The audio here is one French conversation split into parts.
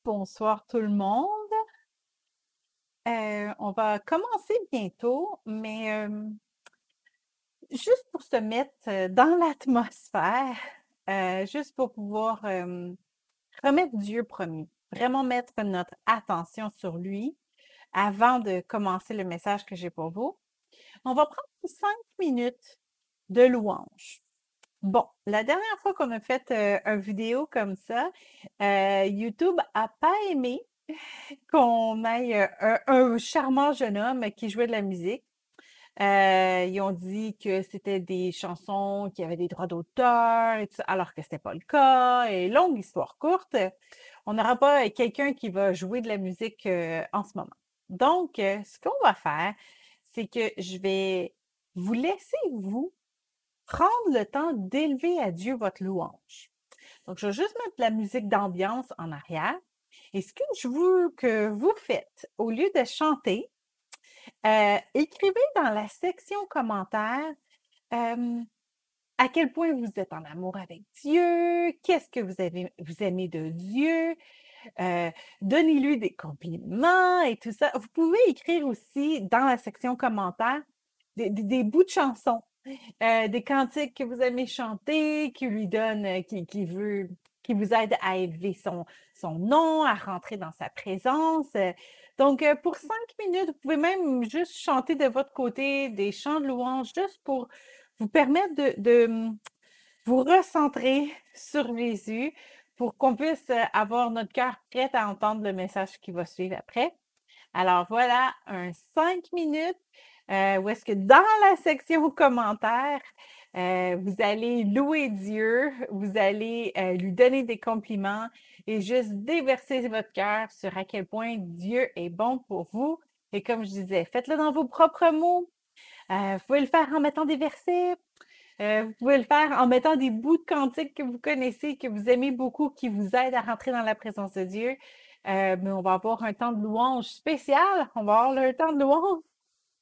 Bonsoir tout le monde. On va commencer bientôt, mais juste pour se mettre dans l'atmosphère, juste pour pouvoir remettre Dieu premier, vraiment mettre notre attention sur lui avant de commencer le message que j'ai pour vous. On va prendre 5 minutes de louange. Bon, la dernière fois qu'on a fait une vidéo comme ça, YouTube a pas aimé qu'on aille un charmant jeune homme qui jouait de la musique. Ils ont dit que c'était des chansons qui avaient des droits d'auteur, et tout ça, alors que c'était pas le cas. Et longue histoire courte, on n'aura pas quelqu'un qui va jouer de la musique en ce moment. Donc, ce qu'on va faire, c'est que je vais vous laisser, vous, prendre le temps d'élever à Dieu votre louange. Donc, je vais juste mettre de la musique d'ambiance en arrière. Et ce que je veux que vous faites, au lieu de chanter, écrivez dans la section commentaires à quel point vous êtes en amour avec Dieu, qu'est-ce que vous aimez de Dieu, donnez-lui des compliments et tout ça. Vous pouvez écrire aussi dans la section commentaires des bouts de chansons. Des cantiques que vous aimez chanter, qui lui donne, qui vous aide à élever son nom, à rentrer dans sa présence. Donc, pour 5 minutes, vous pouvez même juste chanter de votre côté des chants de louange, juste pour vous permettre de vous recentrer sur Jésus, pour qu'on puisse avoir notre cœur prêt à entendre le message qui va suivre après. Alors voilà, un 5 minutes où est-ce que dans la section commentaires, vous allez louer Dieu, vous allez lui donner des compliments et juste déverser votre cœur sur à quel point Dieu est bon pour vous. Et comme je disais, faites-le dans vos propres mots. Vous pouvez le faire en mettant des versets. Vous pouvez le faire en mettant des bouts de cantiques que vous connaissez, que vous aimez beaucoup, qui vous aident à rentrer dans la présence de Dieu. Mais on va avoir un temps de louange spécial. On va avoir le temps de louange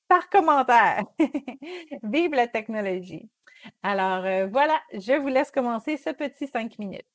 par commentaire. Vive la technologie. Alors voilà, je vous laisse commencer ce petit 5 minutes.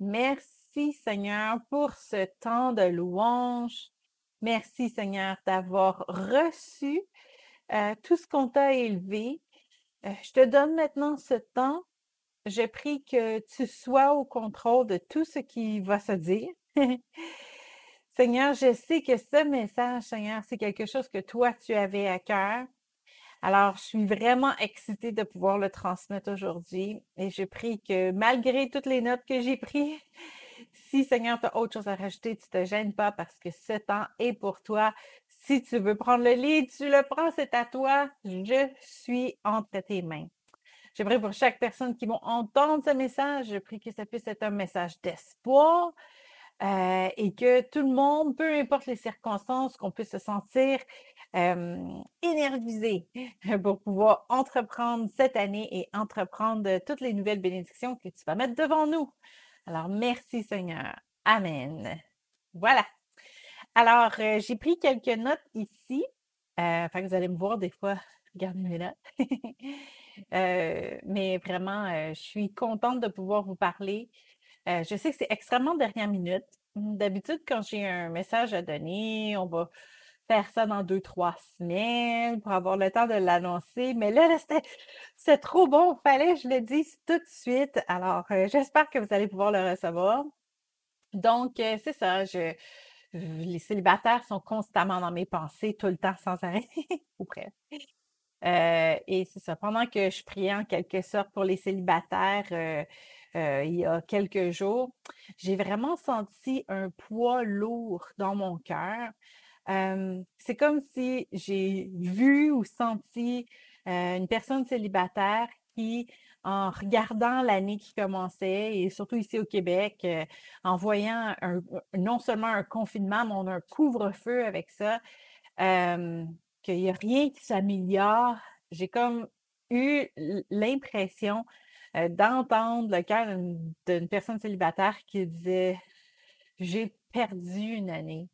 Merci Seigneur pour ce temps de louange. Merci Seigneur d'avoir reçu tout ce qu'on t'a élevé. Je te donne maintenant ce temps. Je prie que tu sois au contrôle de tout ce qui va se dire. Seigneur, je sais que ce message, Seigneur, c'est quelque chose que toi, tu avais à cœur. Alors, je suis vraiment excitée de pouvoir le transmettre aujourd'hui et je prie que malgré toutes les notes que j'ai prises, si Seigneur, tu as autre chose à rajouter, tu ne te gênes pas parce que ce temps est pour toi. Si tu veux prendre le lead, tu le prends, c'est à toi. Je suis entre tes mains. Je prie pour chaque personne qui va entendre ce message. Je prie que ça puisse être un message d'espoir et que tout le monde, peu importe les circonstances, qu'on puisse se sentir énergisé pour pouvoir entreprendre cette année et entreprendre toutes les nouvelles bénédictions que tu vas mettre devant nous. Alors, merci Seigneur. Amen. Voilà. Alors, j'ai pris quelques notes ici. Fait que vous allez me voir des fois, regarder mes notes. Mais vraiment, je suis contente de pouvoir vous parler. Je sais que c'est extrêmement dernière minute. D'habitude, quand j'ai un message à donner, on va faire ça dans 2, 3 semaines pour avoir le temps de l'annoncer. Mais là, c'était trop bon. Fallait que je le dise tout de suite. Alors, j'espère que vous allez pouvoir le recevoir. Donc, c'est ça. Les célibataires sont constamment dans mes pensées, tout le temps, sans arrêt, ou presque. Et c'est ça. Pendant que je priais en quelque sorte pour les célibataires il y a quelques jours, j'ai vraiment senti un poids lourd dans mon cœur. C'est comme si j'ai vu ou senti une personne célibataire qui, en regardant l'année qui commençait, et surtout ici au Québec, en voyant non seulement un confinement, mais on a un couvre-feu avec ça, qu'il n'y a rien qui s'améliore. J'ai comme eu l'impression d'entendre le cœur d'une personne célibataire qui disait: «J'ai perdu une année».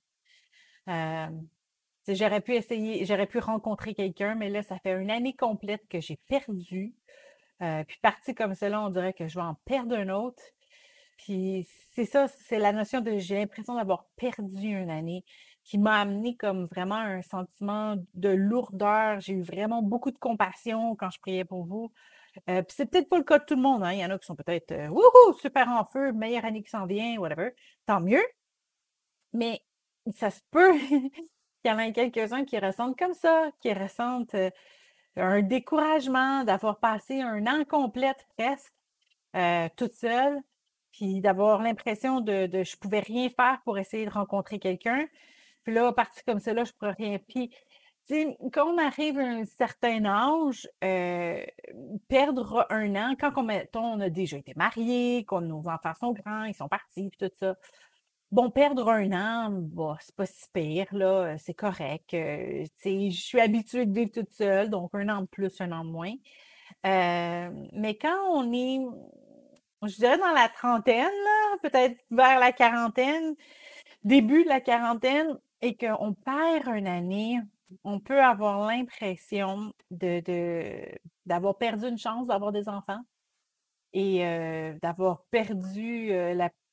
J'aurais pu essayer, j'aurais pu rencontrer quelqu'un, mais là, ça fait une année complète que j'ai perdu. Puis parti comme cela, on dirait que je vais en perdre un autre. Puis c'est ça, c'est la notion de j'ai l'impression d'avoir perdu une année qui m'a amené comme vraiment un sentiment de lourdeur. J'ai eu vraiment beaucoup de compassion quand je priais pour vous. Puis c'est peut-être pas le cas de tout le monde, hein. Il y en a qui sont peut-être wouhou, super en feu, meilleure année qui s'en vient, whatever. Tant mieux. Mais ça se peut qu'il y en ait quelques-uns qui ressentent comme ça, qui ressentent un découragement d'avoir passé un an complet presque toute seule, puis d'avoir l'impression de je pouvais rien faire pour essayer de rencontrer quelqu'un. Puis là, parti comme ça, là, je pourrais rien. Puis, tu sais, quand on arrive à un certain âge, perdre un an, quand on, mettons, on a déjà été mariés, que nos enfants sont grands, ils sont partis, puis tout ça. Bon, perdre un an, bah, c'est pas si pire, là, c'est correct. Tu sais, je suis habituée de vivre toute seule, donc un an de plus, un an de moins. Mais quand on est, je dirais dans la trentaine, là, peut-être vers la quarantaine, début de la quarantaine, et qu'on perd une année, on peut avoir l'impression d'avoir perdu une chance d'avoir des enfants et d'avoir perdu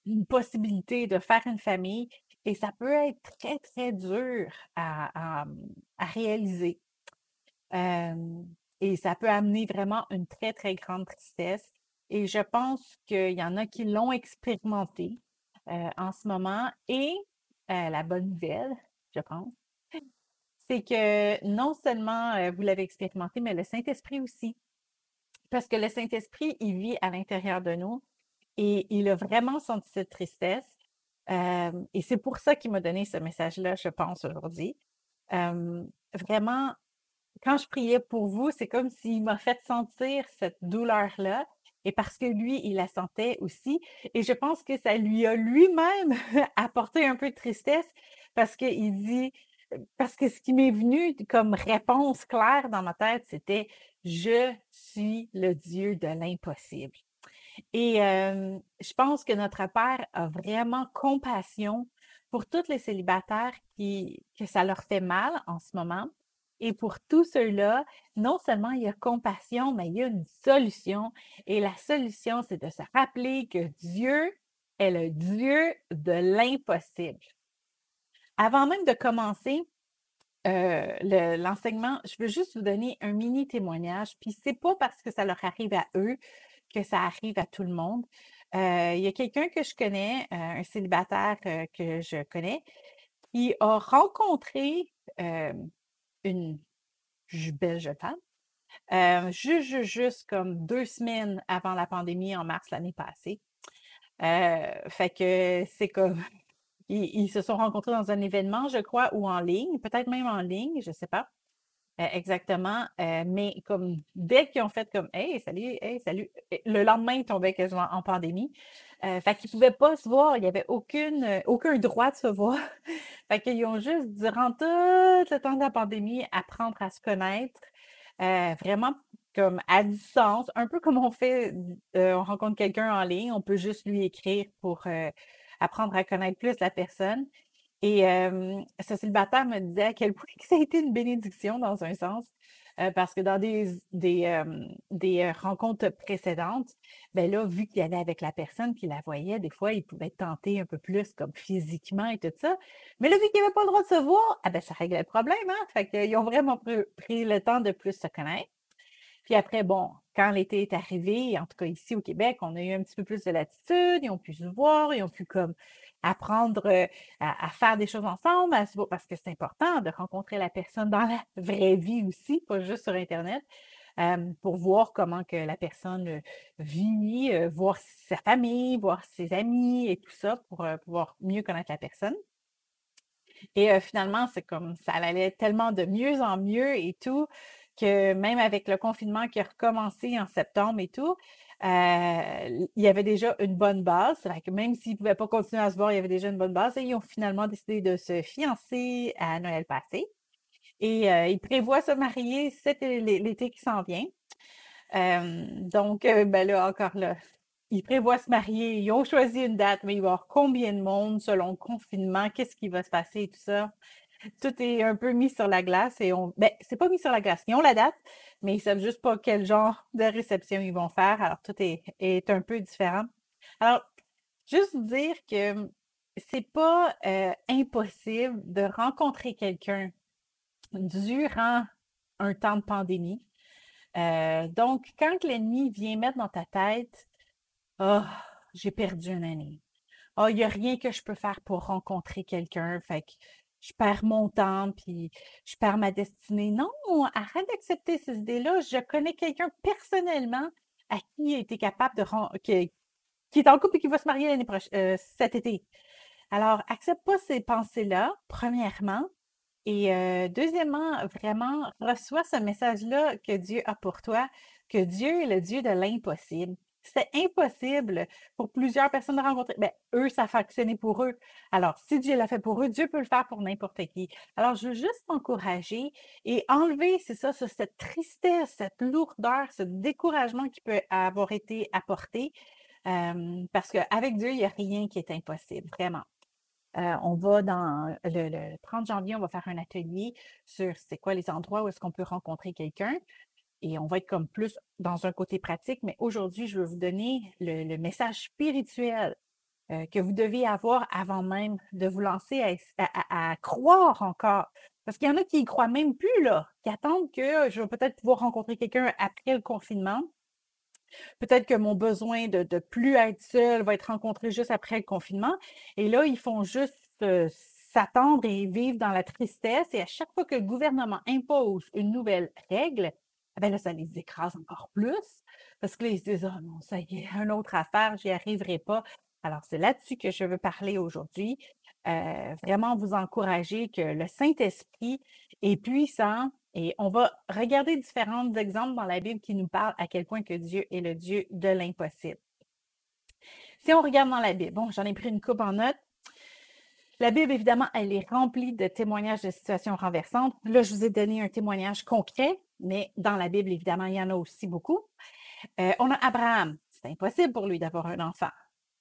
une possibilité de faire une famille. Et ça peut être très, très dur à réaliser. Et ça peut amener vraiment une très, très grande tristesse. Et je pense qu'il y en a qui l'ont expérimenté en ce moment. Et la bonne nouvelle, je pense, c'est que non seulement vous l'avez expérimenté, mais le Saint-Esprit aussi. Parce que le Saint-Esprit, il vit à l'intérieur de nous et il a vraiment senti cette tristesse. Et c'est pour ça qu'il m'a donné ce message-là, je pense, aujourd'hui. Vraiment, quand je priais pour vous, c'est comme s'il m'a fait sentir cette douleur-là. Et parce que lui, il la sentait aussi. Et je pense que ça lui a lui-même apporté un peu de tristesse parce qu'il dit, parce que ce qui m'est venu comme réponse claire dans ma tête, c'était: je suis le Dieu de l'impossible. Et je pense que notre Père a vraiment compassion pour tous les célibataires que ça leur fait mal en ce moment. Et pour tous ceux-là, non seulement il y a compassion, mais il y a une solution. Et la solution, c'est de se rappeler que Dieu est le Dieu de l'impossible. Avant même de commencer l'enseignement, je veux juste vous donner un mini témoignage. Puis c'est pas parce que ça leur arrive à eux que ça arrive à tout le monde. Il y a quelqu'un que je connais, un célibataire que je connais, qui a rencontré une belle jeune femme, juste comme 2 semaines avant la pandémie en mars l'année passée. Fait que c'est comme ils se sont rencontrés dans un événement, je crois, ou en ligne, peut-être même en ligne, je ne sais pas exactement. Mais comme dès qu'ils ont fait comme hey, salut, le lendemain, ils tombaient quasiment en pandémie. Fait qu'ils ne pouvaient pas se voir, il n'y avait aucun droit de se voir. Fait qu'ils ont juste, durant tout le temps de la pandémie, apprendre à se connaître, vraiment comme à distance, un peu comme on fait, on rencontre quelqu'un en ligne, on peut juste lui écrire pour apprendre à connaître plus la personne. Et ce célibataire me disait à quel point que ça a été une bénédiction dans un sens, parce que dans des rencontres précédentes, ben là, vu qu'il y allait avec la personne, qu'il la voyait, des fois, il pouvait tenter un peu plus comme physiquement et tout ça. Mais là, vu qu'il n'y avait pas le droit de se voir, ah ben ça réglait le problème, hein? Fait qu'ils ont vraiment pris le temps de plus se connaître. Puis après, bon, quand l'été est arrivé, en tout cas ici au Québec, on a eu un petit peu plus de latitude, ils ont pu se voir, ils ont pu comme apprendre à faire des choses ensemble, parce que c'est important de rencontrer la personne dans la vraie vie aussi, pas juste sur Internet, pour voir comment que la personne vit, voir sa famille, voir ses amis et tout ça, pour pouvoir mieux connaître la personne. Et finalement, c'est comme ça allait tellement de mieux en mieux et tout, que même avec le confinement qui a recommencé en septembre et tout, il y avait déjà une bonne base. Fait que même s'ils ne pouvaient pas continuer à se voir, il y avait déjà une bonne base. Et ils ont finalement décidé de se fiancer à Noël passé. Et ils prévoient se marier l'été qui s'en vient. Donc, ben là, encore là, ils prévoient se marier, ils ont choisi une date, mais il va y avoir combien de monde selon le confinement, qu'est-ce qui va se passer et tout ça. Tout est un peu mis sur la glace et ben, c'est pas mis sur la glace. Ils ont la date, mais ils savent juste pas quel genre de réception ils vont faire. Alors, tout est un peu différent. Alors, juste dire que c'est pas impossible de rencontrer quelqu'un durant un temps de pandémie. Donc, quand l'ennemi vient mettre dans ta tête, oh, j'ai perdu une année. Oh, il n'y a rien que je peux faire pour rencontrer quelqu'un. Fait que je perds mon temps, puis je perds ma destinée. Non, arrête d'accepter ces idées-là. Je connais quelqu'un personnellement à qui a été capable qui est en couple et qui va se marier cet été. Alors, accepte pas ces pensées-là, premièrement. Et deuxièmement, vraiment, reçois ce message-là que Dieu a pour toi, que Dieu est le Dieu de l'impossible. C'est impossible pour plusieurs personnes de rencontrer. Ben, eux, ça a fonctionné pour eux. Alors, si Dieu l'a fait pour eux, Dieu peut le faire pour n'importe qui. Alors, je veux juste t'encourager et enlever, c'est ça, cette tristesse, cette lourdeur, ce découragement qui peut avoir été apporté. Parce qu'avec Dieu, il n'y a rien qui est impossible, vraiment. On va dans le 30 janvier, on va faire un atelier sur c'est quoi les endroits où est-ce qu'on peut rencontrer quelqu'un. Et on va être comme plus dans un côté pratique, mais aujourd'hui, je veux vous donner le message spirituel que vous devez avoir avant même de vous lancer à croire encore. Parce qu'il y en a qui y croient même plus, là, qui attendent que je vais peut-être pouvoir rencontrer quelqu'un après le confinement. Peut-être que mon besoin de plus être seul va être rencontré juste après le confinement. Et là, ils font juste s'attendre et vivre dans la tristesse. Et à chaque fois que le gouvernement impose une nouvelle règle, eh bien là, ça les écrase encore plus. Parce que là, ils se disent, oh non, ça y est, une autre affaire, j'y arriverai pas. Alors, c'est là-dessus que je veux parler aujourd'hui. Vraiment vous encourager que le Saint-Esprit est puissant, et on va regarder différents exemples dans la Bible qui nous parlent à quel point que Dieu est le Dieu de l'impossible. Si on regarde dans la Bible, bon, j'en ai pris une coupe en note. La Bible, évidemment, elle est remplie de témoignages de situations renversantes. Là, je vous ai donné un témoignage concret, mais dans la Bible, évidemment, il y en a aussi beaucoup. On a Abraham. C'est impossible pour lui d'avoir un enfant.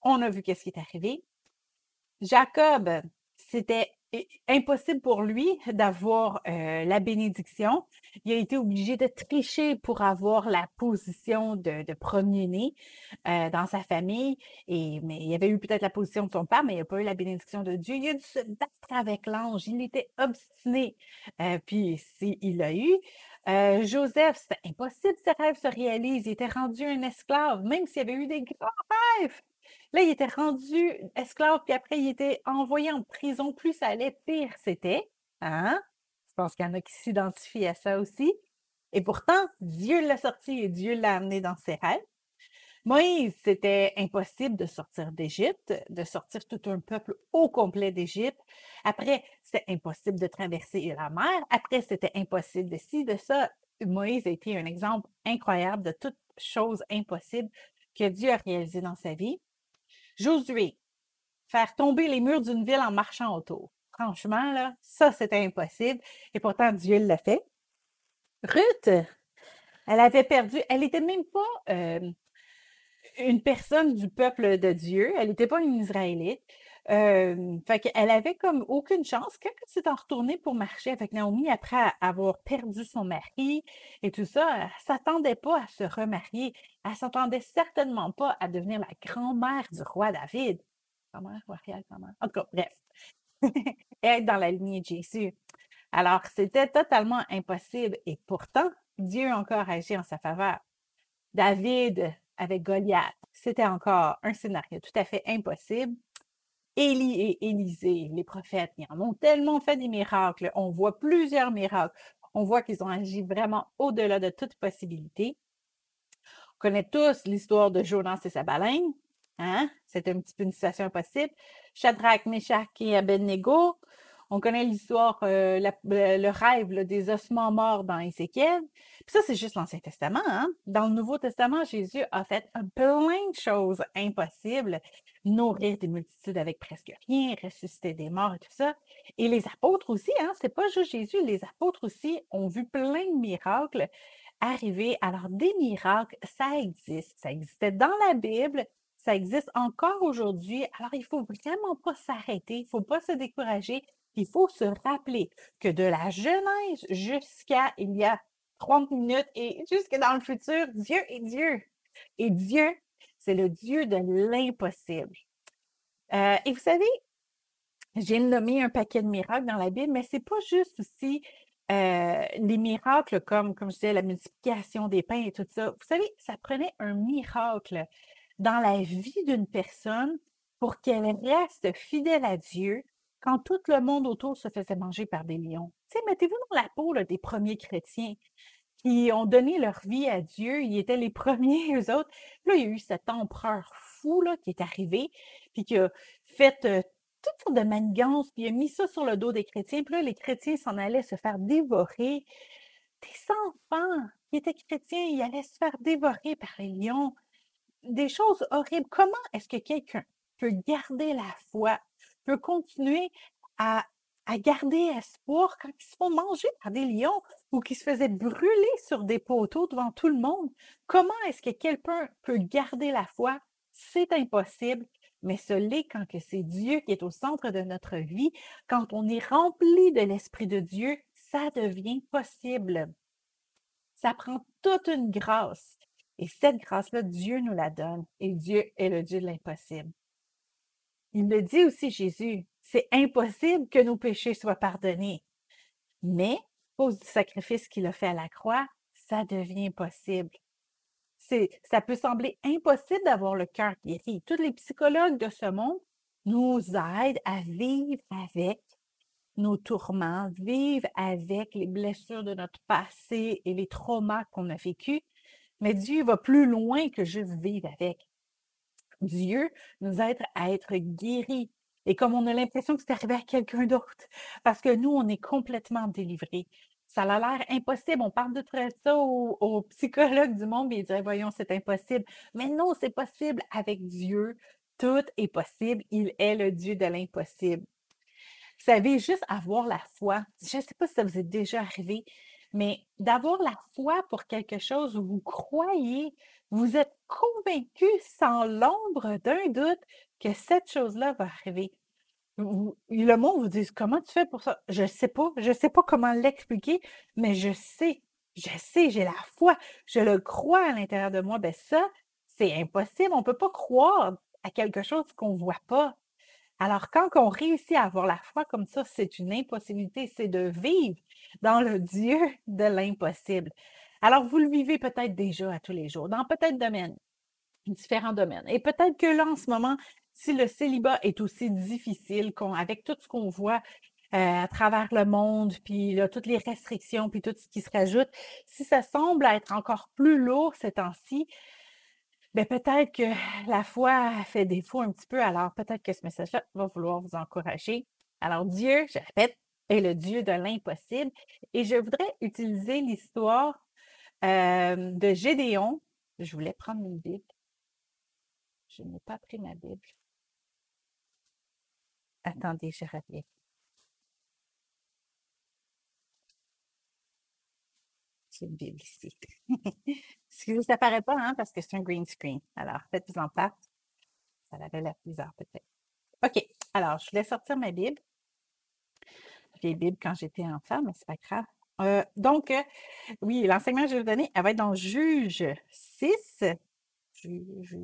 On a vu qu'est-ce qui est arrivé. Jacob, c'était impossible pour lui d'avoir la bénédiction. Il a été obligé de tricher pour avoir la position de premier-né dans sa famille. Mais il avait eu peut-être la position de son père, mais il n'a pas eu la bénédiction de Dieu. Il a dû se battre avec l'ange. Il était obstiné. Puis il l'a eu. Joseph, c'était impossible que ses rêves se réalisent. Il était rendu un esclave, même s'il avait eu des grands rêves. Là, il était rendu esclave, puis après, il était envoyé en prison. Plus ça allait, pire c'était. Hein? Je pense qu'il y en a qui s'identifient à ça aussi. Et pourtant, Dieu l'a sorti et Dieu l'a amené dans ses rêves. Moïse, c'était impossible de sortir d'Égypte, de sortir tout un peuple au complet d'Égypte. Après, c'était impossible de traverser la mer. Après, c'était impossible de ci, de ça. Moïse a été un exemple incroyable de toutes choses impossibles que Dieu a réalisées dans sa vie. Josué, faire tomber les murs d'une ville en marchant autour. Franchement, là, ça, c'était impossible. Et pourtant, Dieu l'a fait. Ruth, elle avait perdu, elle n'était même pas une personne du peuple de Dieu. Elle n'était pas une Israélite. Fait qu'elle avait comme aucune chance. Quand elle s'est en retournée pour marcher avec Naomi après avoir perdu son mari et tout ça, elle ne s'attendait pas à se remarier. Elle ne s'attendait certainement pas à devenir la grand-mère du roi David. Grand-mère, royale, grand-mère. En tout cas, bref. Et être dans la lignée de Jésus. Alors, c'était totalement impossible. Et pourtant, Dieu a encore agi en sa faveur. David avec Goliath, c'était encore un scénario tout à fait impossible. Élie et Élisée, les prophètes, ils en ont tellement fait des miracles. On voit plusieurs miracles. On voit qu'ils ont agi vraiment au-delà de toute possibilité. On connaît tous l'histoire de Jonas et sa baleine. Hein? C'est un petit peu une situation impossible. Shadrach, Meshach et Abednego. On connaît l'histoire, le rêve là, des ossements morts dans Ézéchiel. Puis ça, c'est juste l'Ancien Testament. Hein? Dans le Nouveau Testament, Jésus a fait plein de choses impossibles. Nourrir des multitudes avec presque rien, ressusciter des morts et tout ça. Et les apôtres aussi, hein? C'est pas juste Jésus, les apôtres aussi ont vu plein de miracles arriver. Alors, des miracles, ça existe. Ça existait dans la Bible. Ça existe encore aujourd'hui. Alors, il ne faut vraiment pas s'arrêter. Il ne faut pas se décourager. Il faut se rappeler que de la Genèse jusqu'à il y a 30 minutes et jusque dans le futur, Dieu est Dieu. Et Dieu, c'est le Dieu de l'impossible. Et vous savez, j'ai nommé un paquet de miracles dans la Bible, mais ce n'est pas juste aussi les miracles comme je disais, la multiplication des pains et tout ça. Vous savez, ça prenait un miracle dans la vie d'une personne pour qu'elle reste fidèle à Dieu quand tout le monde autour se faisait manger par des lions. Tu sais, mettez-vous dans la peau là, des premiers chrétiens qui ont donné leur vie à Dieu. Ils étaient les premiers, eux autres. Là, il y a eu cet empereur fou là, qui est arrivé, puis qui a fait toutes sortes de manigances, puis il a mis ça sur le dos des chrétiens. Puis là, les chrétiens s'en allaient se faire dévorer. Des enfants qui étaient chrétiens, ils allaient se faire dévorer par les lions. Des choses horribles. Comment est-ce que quelqu'un peut garder la foi, peut continuer à, à garder espoir quand ils se font manger par des lions ou qu'ils se faisaient brûler sur des poteaux devant tout le monde? Comment est-ce que quelqu'un peut garder la foi? C'est impossible, mais ce l'est quand que c'est Dieu qui est au centre de notre vie. Quand on est rempli de l'Esprit de Dieu, ça devient possible. Ça prend toute une grâce. Et cette grâce-là, Dieu nous la donne. Et Dieu est le Dieu de l'impossible. Il le dit aussi, Jésus, c'est impossible que nos péchés soient pardonnés. Mais, à cause du sacrifice qu'il a fait à la croix, ça devient possible. Ça peut sembler impossible d'avoir le cœur guéri. Tous les psychologues de ce monde nous aident à vivre avec nos tourments, vivre avec les blessures de notre passé et les traumas qu'on a vécus. Mais Dieu va plus loin que juste vivre avec. Dieu nous aide à être guéris. Et comme on a l'impression que c'est arrivé à quelqu'un d'autre, parce que nous, on est complètement délivrés. Ça a l'air impossible. On parle de tout ça aux psychologues du monde, et ils diraient, voyons, c'est impossible. Mais non, c'est possible avec Dieu. Tout est possible. Il est le Dieu de l'impossible. Vous savez, juste avoir la foi. Je ne sais pas si ça vous est déjà arrivé, mais d'avoir la foi pour quelque chose où vous croyez, vous êtes convaincu sans l'ombre d'un doute que cette chose-là va arriver. le monde vous dit: «Comment tu fais pour ça?» Je sais pas comment l'expliquer, mais je sais, j'ai la foi, je le crois à l'intérieur de moi. Ben ça, c'est impossible, on peut pas croire à quelque chose qu'on voit pas. Alors quand on réussit à avoir la foi comme ça, c'est une impossibilité, c'est de vivre dans le Dieu de l'impossible. Alors vous le vivez peut-être déjà à tous les jours, dans peut-être différents domaines. Et peut-être que là, en ce moment, si le célibat est aussi difficile avec tout ce qu'on voit à travers le monde, puis là, toutes les restrictions, puis tout ce qui se rajoute, si ça semble être encore plus lourd ces temps-ci, bien peut-être que la foi fait défaut un petit peu. Alors peut-être que ce message-là va vouloir vous encourager. Alors Dieu, je répète, est le Dieu de l'impossible. Et je voudrais utiliser l'histoire de Gédéon. Je voulais prendre une Bible. Je n'ai pas pris ma Bible. Attendez, je reviens. J'ai une Bible ici. Excusez, ça ne paraît pas, hein, parce que c'est un green screen. Alors, faites-vous-en part. Ça avait l'air bizarre, peut-être. OK. Alors, je voulais sortir ma Bible. J'ai Bible quand j'étais enfant, mais c'est pas grave. Donc, oui, l'enseignement que je vais vous donner, elle va être dans Juge 6. Juge,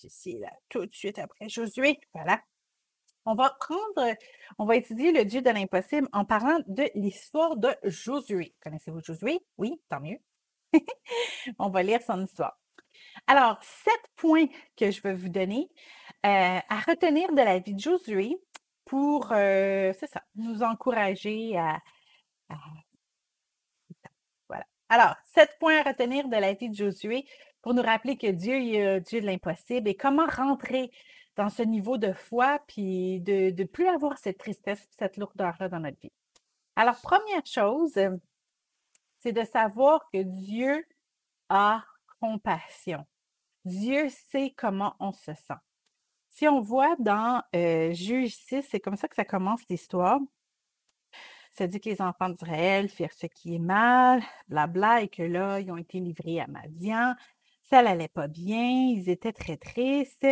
ici, là, tout de suite après Josué. Voilà. On va étudier le Dieu de l'impossible en parlant de l'histoire de Josué. Connaissez-vous Josué? Oui, tant mieux. On va lire son histoire. Alors, 7 points que je vais vous donner à retenir de la vie de Josué pour, c'est ça, nous encourager à- Voilà. Alors, 7 points à retenir de la vie de Josué pour nous rappeler que Dieu est Dieu de l'impossible et comment rentrer dans ce niveau de foi puis de ne plus avoir cette tristesse, cette lourdeur-là dans notre vie. Alors, première chose, c'est de savoir que Dieu a compassion. Dieu sait comment on se sent. Si on voit dans Juge 6, c'est comme ça que ça commence l'histoire. Ça dit que les enfants d'Israël firent ce qui est mal, blabla, et que là, ils ont été livrés à Madian. Ça n'allait pas bien, ils étaient très tristes.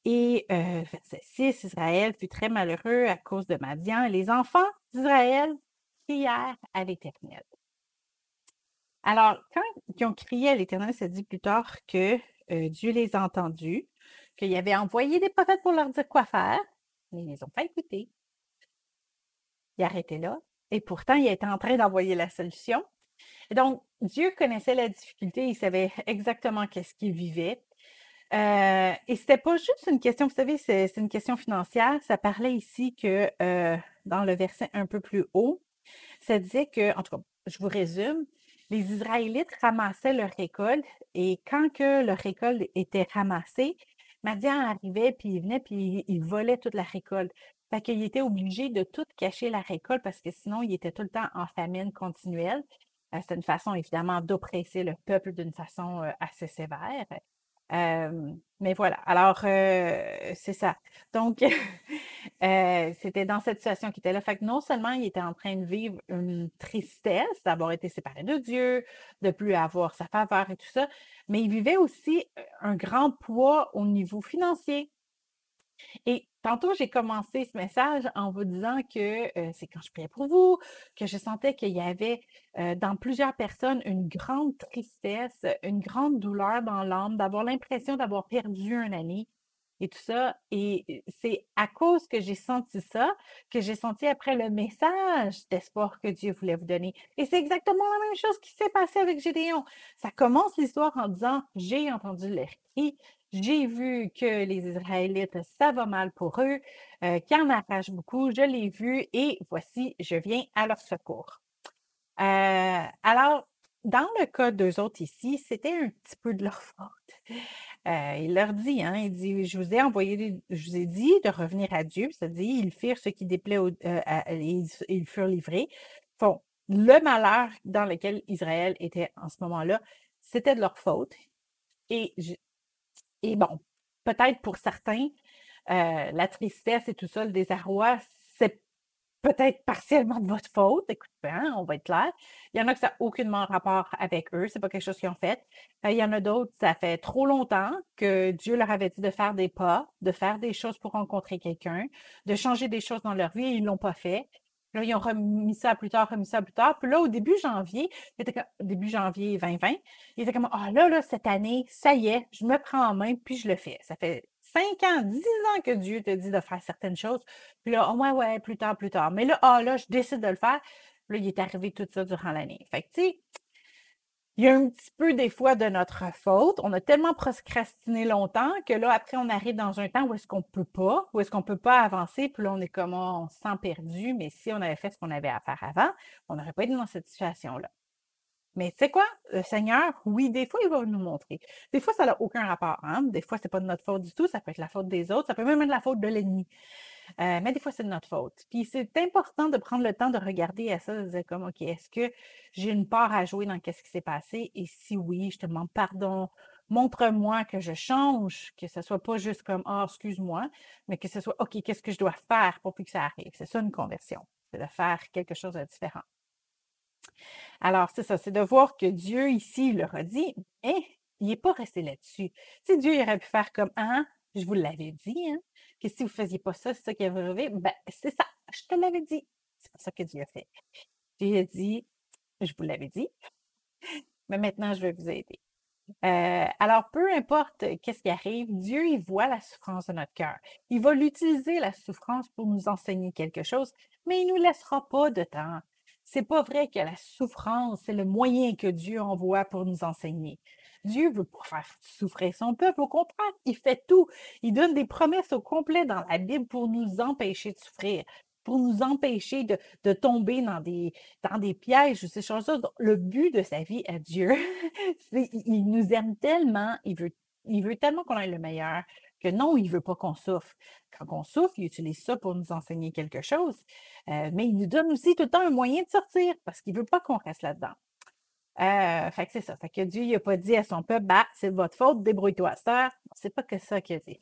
Et verset 6, Israël fut très malheureux à cause de Madian. Et les enfants d'Israël crièrent à l'Éternel. Alors, quand ils ont crié à l'Éternel, ça dit plus tard que Dieu les a entendus, qu'il avait envoyé des prophètes pour leur dire quoi faire, mais ils ne les ont pas écoutés. Il arrêtait là. Et pourtant, il était en train d'envoyer la solution. Et donc, Dieu connaissait la difficulté, il savait exactement qu'est-ce qu'il vivait. Et c'était pas juste une question, vous savez, c'est une question financière. Ça parlait ici que dans le verset un peu plus haut, ça disait que, en tout cas, je vous résume, les Israélites ramassaient leur récolte et quand que leur récolte était ramassée, Madian arrivait, puis il venait, puis il volait toute la récolte. Fait qu'il était obligé de tout cacher la récolte parce que sinon, il était tout le temps en famine continuelle. C'était une façon, évidemment, d'oppresser le peuple d'une façon assez sévère. Mais voilà, alors c'est ça. Donc, c'était dans cette situation qu'il était là. Fait que non seulement il était en train de vivre une tristesse d'avoir été séparé de Dieu, de plus avoir sa faveur et tout ça, mais il vivait aussi un grand poids au niveau financier. Et tantôt, j'ai commencé ce message en vous disant que c'est quand je priais pour vous, que je sentais qu'il y avait dans plusieurs personnes une grande tristesse, une grande douleur dans l'âme, d'avoir l'impression d'avoir perdu un ami et tout ça. Et c'est à cause que j'ai senti ça, que j'ai senti après le message d'espoir que Dieu voulait vous donner. Et c'est exactement la même chose qui s'est passé avec Gédéon. Ça commence l'histoire en disant, j'ai entendu leur cri, j'ai vu que les Israélites, ça va mal pour eux, qu'ils en arrachent beaucoup. Je l'ai vu et voici, je viens à leur secours. Alors, dans le cas d'eux autres ici, c'était un petit peu de leur faute. Il leur dit, hein, il dit, je vous ai envoyé, je vous ai dit de revenir à Dieu. Ça dit, ils firent ce qui déplaît, ils furent livrés. Bon, le malheur dans lequel Israël était en ce moment-là, c'était de leur faute. Et et bon, peut-être pour certains, la tristesse et tout ça, le désarroi, c'est peut-être partiellement de votre faute. Écoute, hein, on va être clair. Il y en a que ça n'a aucunement rapport avec eux, c'est pas quelque chose qu'ils ont fait. Il y en a d'autres, ça fait trop longtemps que Dieu leur avait dit de faire des pas, de faire des choses pour rencontrer quelqu'un, de changer des choses dans leur vie et ils l'ont pas fait. Là, ils ont remis ça plus tard, remis ça plus tard. Puis là, début janvier 2020, ils étaient comme, ah là, cette année, ça y est, je me prends en main, puis je le fais. Ça fait 5 ans, 10 ans que Dieu te dit de faire certaines choses. Puis là, oh, ouais, plus tard, plus tard. Mais là, là, je décide de le faire. Là, il est arrivé tout ça durant l'année. Fait que, tu sais, il y a un petit peu des fois de notre faute. On a tellement procrastiné longtemps que là, après, on arrive dans un temps où est-ce qu'on peut pas, où est-ce qu'on peut pas avancer, puis là, on est comme, on se sent perdu, mais si on avait fait ce qu'on avait à faire avant, on n'aurait pas été dans cette situation-là. Mais tu sais quoi? Le Seigneur, oui, des fois, il va nous montrer. Des fois, ça n'a aucun rapport, hein? Des fois, c'est pas de notre faute du tout, ça peut être la faute des autres, ça peut même être la faute de l'ennemi. Mais des fois, c'est de notre faute. Puis c'est important de prendre le temps de regarder à ça, de dire comme, OK, est-ce que j'ai une part à jouer dans qu'est-ce qui s'est passé? Et si oui, je te demande pardon. Montre-moi que je change, que ce soit pas juste comme, ah, excuse-moi, mais que ce soit, OK, qu'est-ce que je dois faire pour plus que ça arrive? C'est ça une conversion. C'est de faire quelque chose de différent. Alors, c'est ça, c'est de voir que Dieu, ici, il leur a dit, mais il n'est pas resté là-dessus. Tu sais, Dieu, il aurait pu faire comme, ah, je vous l'avais dit, hein, que si vous ne faisiez pas ça, c'est ça qui va arriver. Ben, c'est ça, je te l'avais dit. C'est pas ça que Dieu a fait. Dieu a dit, je vous l'avais dit, mais maintenant, je vais vous aider. Alors, peu importe qu'est-ce qui arrive, Dieu, il voit la souffrance de notre cœur. Il va l'utiliser, la souffrance, pour nous enseigner quelque chose, mais il ne nous laissera pas de temps. C'est pas vrai que la souffrance, c'est le moyen que Dieu envoie pour nous enseigner. Dieu veut pas faire souffrir son peuple, au contraire, il fait tout. Il donne des promesses au complet dans la Bible pour nous empêcher de souffrir, pour nous empêcher de tomber dans des pièges ou ces choses-là. Le but de sa vie à Dieu, il nous aime tellement, il veut tellement qu'on ait le meilleur, que non, il ne veut pas qu'on souffre. Quand on souffre, il utilise ça pour nous enseigner quelque chose, mais il nous donne aussi tout le temps un moyen de sortir, parce qu'il ne veut pas qu'on reste là-dedans. Fait que c'est ça. Fait que Dieu n'a pas dit à son peuple, bah, c'est de votre faute, débrouille-toi, sœur. C'est pas que ça qu'il a dit.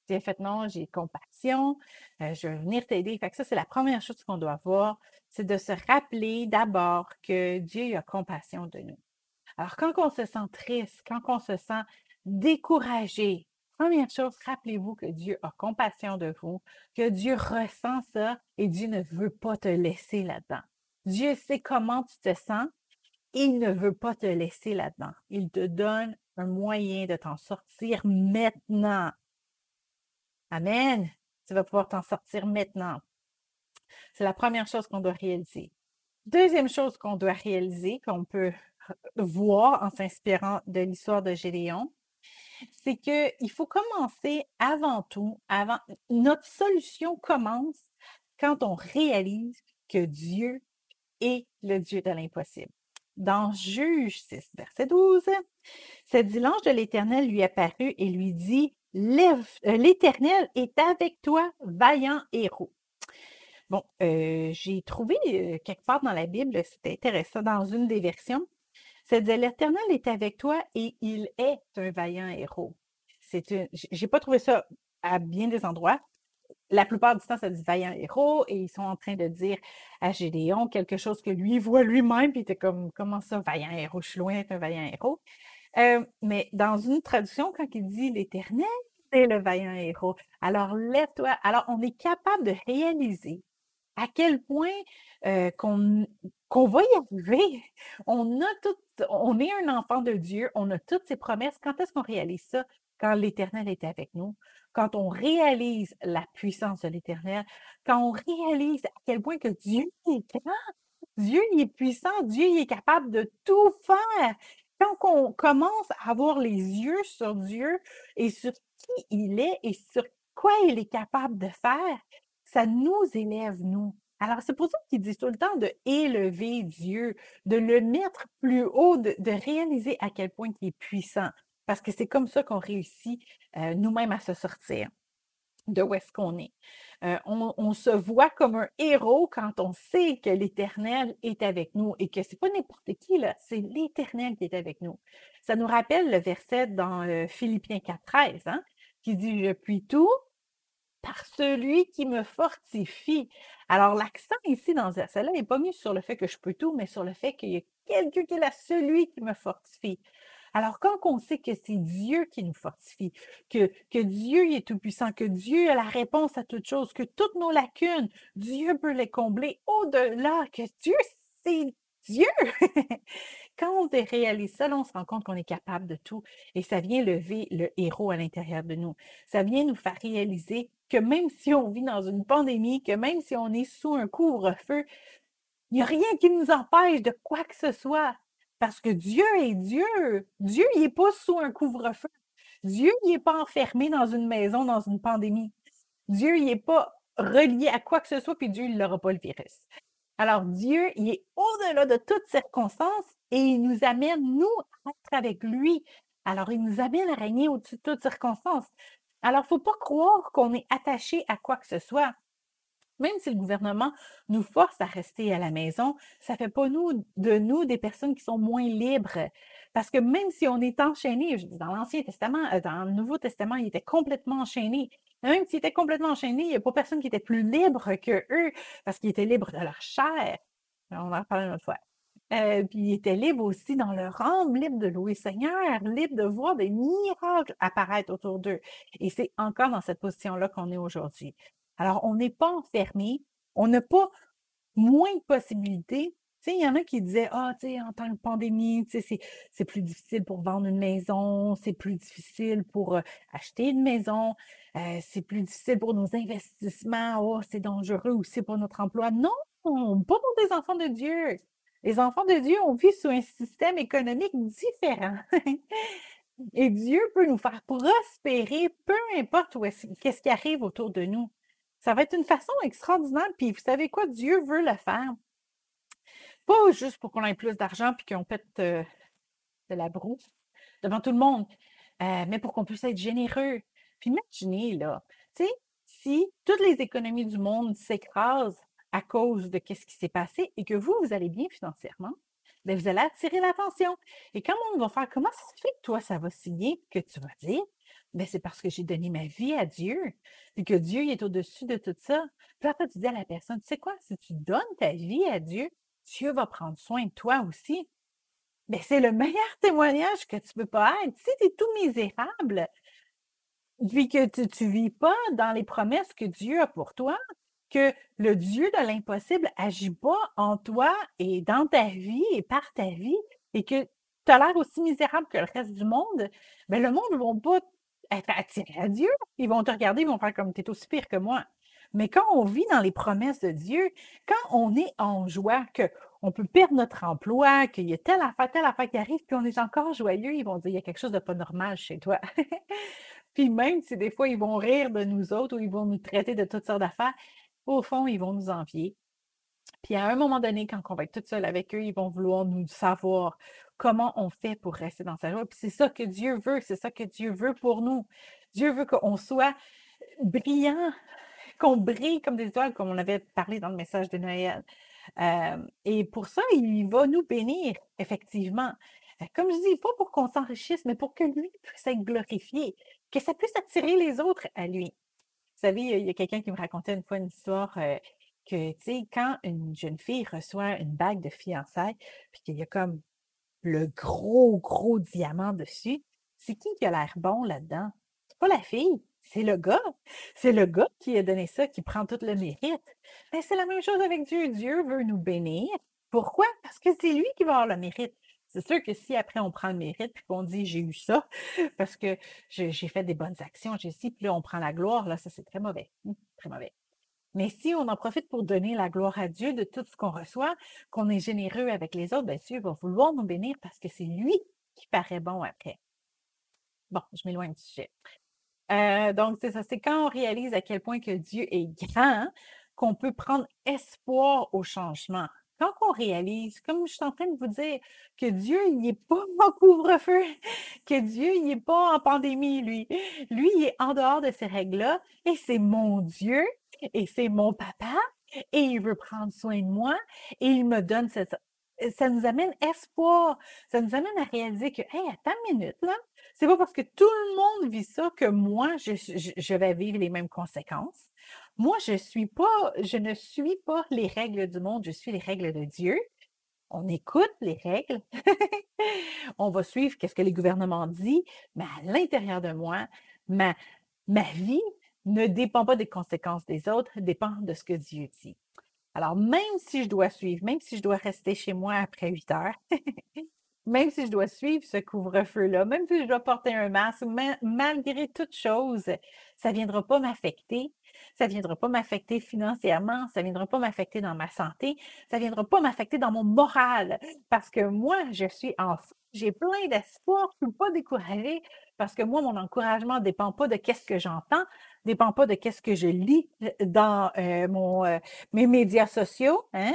Dieu a fait, non, j'ai compassion, je vais venir t'aider. Fait que ça, c'est la première chose qu'on doit voir, c'est de se rappeler d'abord que Dieu a compassion de nous. Alors, quand on se sent triste, quand on se sent découragé, première chose, rappelez-vous que Dieu a compassion de vous, que Dieu ressent ça et Dieu ne veut pas te laisser là-dedans. Dieu sait comment tu te sens et il ne veut pas te laisser là-dedans. Il te donne un moyen de t'en sortir maintenant. Amen. Tu vas pouvoir t'en sortir maintenant. C'est la première chose qu'on doit réaliser. Deuxième chose qu'on doit réaliser, qu'on peut voir en s'inspirant de l'histoire de Gédéon, c'est qu'il faut commencer avant tout, notre solution commence quand on réalise que Dieu est le Dieu de l'impossible. Dans Juge 6, verset 12, c'est dit, l'ange de l'Éternel lui apparut et lui dit, l'Éternel est avec toi, vaillant héros. Bon, j'ai trouvé quelque part dans la Bible, c'était intéressant, dans une des versions, ça disait, l'Éternel est avec toi et il est un vaillant héros. J'ai pas trouvé ça à bien des endroits. La plupart du temps, ça dit vaillant héros et ils sont en train de dire à Gédéon quelque chose que lui voit lui-même, puis il était comme, comment ça, vaillant héros? Je suis loin d'être un vaillant héros. Mais dans une traduction, quand il dit l'Éternel, c'est le vaillant héros. Alors, lève-toi. Alors, on est capable de réaliser à quel point qu'on va y arriver. On est un enfant de Dieu, on a toutes ses promesses. Quand est-ce qu'on réalise ça? Quand l'Éternel est avec nous, quand on réalise la puissance de l'Éternel, quand on réalise à quel point que Dieu est grand, Dieu il est puissant, Dieu il est capable de tout faire. Quand on commence à avoir les yeux sur Dieu et sur qui il est et sur quoi il est capable de faire, ça nous élève, nous. Alors, c'est pour ça qu'il dit tout le temps de élever Dieu, de le mettre plus haut, de réaliser à quel point il est puissant. Parce que c'est comme ça qu'on réussit nous-mêmes à se sortir de où est-ce qu'on est. On se voit comme un héros quand on sait que l'Éternel est avec nous et que c'est pas n'importe qui, là, c'est l'Éternel qui est avec nous. Ça nous rappelle le verset dans Philippiens 4,13, hein, qui dit « Je puis tout par celui qui me fortifie. Alors, l'accent ici dans ce verset-là n'est pas mis sur le fait que je peux tout, mais sur le fait qu'il y a quelqu'un qui est là, celui qui me fortifie. Alors, quand on sait que c'est Dieu qui nous fortifie, que Dieu il est tout-puissant, que Dieu a la réponse à toutes choses, que toutes nos lacunes, Dieu peut les combler au-delà, que Dieu, c'est Dieu. Quand on réalise ça, là, on se rend compte qu'on est capable de tout et ça vient lever le héros à l'intérieur de nous. Ça vient nous faire réaliser que même si on vit dans une pandémie, que même si on est sous un couvre-feu, il n'y a rien qui nous empêche de quoi que ce soit. Parce que Dieu est Dieu. Dieu, il n'est pas sous un couvre-feu. Dieu, il n'est pas enfermé dans une maison, dans une pandémie. Dieu, il n'est pas relié à quoi que ce soit, puis Dieu, il n'aura pas le virus. Alors, Dieu, il est au-delà de toutes circonstances et il nous amène, nous, à être avec lui. Alors, il nous amène à régner au-dessus de toutes circonstances. Alors, il ne faut pas croire qu'on est attaché à quoi que ce soit. Même si le gouvernement nous force à rester à la maison, ça ne fait pas de nous des personnes qui sont moins libres. Parce que même si on est enchaîné, je dis dans l'Ancien Testament, dans le Nouveau Testament, il était complètement enchaîné. Même s'il était complètement enchaîné, il n'y a pas personne qui était plus libre que eux parce qu'ils étaient libres de leur chair. On en reparlera une autre fois. Puis ils étaient libres aussi dans leur âme, libres de louer le Seigneur, libres de voir des miracles apparaître autour d'eux. Et c'est encore dans cette position-là qu'on est aujourd'hui. Alors, on n'est pas enfermé, on n'a pas moins de possibilités. Tu sais, il y en a qui disaient, ah, tu sais, en temps de pandémie, tu sais, c'est plus difficile pour vendre une maison, c'est plus difficile pour acheter une maison, c'est plus difficile pour nos investissements, oh, c'est dangereux aussi pour notre emploi. Non, pas pour des enfants de Dieu. Les enfants de Dieu, on vit sous un système économique différent. Et Dieu peut nous faire prospérer, peu importe qu'est-ce qui arrive autour de nous. Ça va être une façon extraordinaire. Puis vous savez quoi? Dieu veut le faire. Pas juste pour qu'on ait plus d'argent puis qu'on pète de la broue devant tout le monde, mais pour qu'on puisse être généreux. Puis imaginez, là, tu sais, si toutes les économies du monde s'écrasent à cause de ce qui s'est passé et que vous allez bien financièrement, bien, vous allez attirer l'attention. Et quand on va faire, comment ça se fait que toi, ça va si bien que tu vas dire, bien, c'est parce que j'ai donné ma vie à Dieu, et que Dieu il est au-dessus de tout ça. Puis après, tu dis à la personne, tu sais quoi, si tu donnes ta vie à Dieu, Dieu va prendre soin de toi aussi. Bien, c'est le meilleur témoignage que tu peux pas être. Si tu es tout misérable, puis que tu ne vis pas dans les promesses que Dieu a pour toi, que le Dieu de l'impossible agit pas en toi et dans ta vie et par ta vie, et que tu as l'air aussi misérable que le reste du monde, bien, le monde ne va pas être attiré à Dieu. Ils vont te regarder, ils vont faire comme tu es aussi pire que moi. Mais quand on vit dans les promesses de Dieu, quand on est en joie, qu'on peut perdre notre emploi, qu'il y a telle affaire qui arrive, puis on est encore joyeux, ils vont dire, il y a quelque chose de pas normal chez toi. Puis même si des fois, ils vont rire de nous autres ou ils vont nous traiter de toutes sortes d'affaires, au fond, ils vont nous envier. Puis à un moment donné, quand on va être toute seule avec eux, ils vont vouloir nous savoir comment on fait pour rester dans sa joie. Puis c'est ça que Dieu veut, c'est ça que Dieu veut pour nous. Dieu veut qu'on soit brillant, qu'on brille comme des étoiles, comme on avait parlé dans le message de Noël. Et pour ça, il va nous bénir, effectivement. Comme je dis, pas pour qu'on s'enrichisse, mais pour que lui puisse être glorifié, que ça puisse attirer les autres à lui. Vous savez, il y a quelqu'un qui me racontait une fois une histoire que, tu sais, quand une jeune fille reçoit une bague de fiançailles, puis qu'il y a comme le gros diamant dessus, c'est qui a l'air bon là-dedans? C'est pas la fille, c'est le gars. C'est le gars qui a donné ça, qui prend tout le mérite. Ben, c'est la même chose avec Dieu. Dieu veut nous bénir. Pourquoi? Parce que c'est lui qui va avoir le mérite. C'est sûr que si après on prend le mérite puis qu'on dit j'ai eu ça parce que j'ai fait des bonnes actions, j'ai ci, puis là on prend la gloire, là, ça c'est très mauvais. Très mauvais. Mais si on en profite pour donner la gloire à Dieu de tout ce qu'on reçoit, qu'on est généreux avec les autres, bien Dieu va vouloir nous bénir parce que c'est lui qui paraît bon après. Bon, je m'éloigne du sujet. Donc, c'est ça, c'est quand on réalise à quel point que Dieu est grand qu'on peut prendre espoir au changement. Quand on réalise, comme je suis en train de vous dire, que Dieu, il n'est pas en couvre-feu, que Dieu, il n'est pas en pandémie, lui. Lui, il est en dehors de ces règles-là, et c'est mon Dieu, et c'est mon papa, et il veut prendre soin de moi, et il me donne cette ça nous amène espoir. Ça nous amène à réaliser que, hey, attends une minute, là. C'est pas parce que tout le monde vit ça que moi, je vais vivre les mêmes conséquences. Moi, je ne suis pas les règles du monde, je suis les règles de Dieu. On écoute les règles. On va suivre ce que les gouvernements disent, mais à l'intérieur de moi, ma, ma vie ne dépend pas des conséquences des autres, dépend de ce que Dieu dit. Alors, même si je dois suivre, même si je dois rester chez moi après 8 heures, même si je dois suivre ce couvre-feu-là, même si je dois porter un masque, malgré toute chose, ça ne viendra pas m'affecter. Ça ne viendra pas m'affecter financièrement, ça ne viendra pas m'affecter dans ma santé, ça ne viendra pas m'affecter dans mon moral. Parce que moi, je suis en feu, j'ai plein d'espoir, je ne suis pas découragée parce que moi, mon encouragement ne dépend pas de qu'est-ce que j'entends, ne dépend pas de qu'est-ce que je lis dans mes médias sociaux. Hein?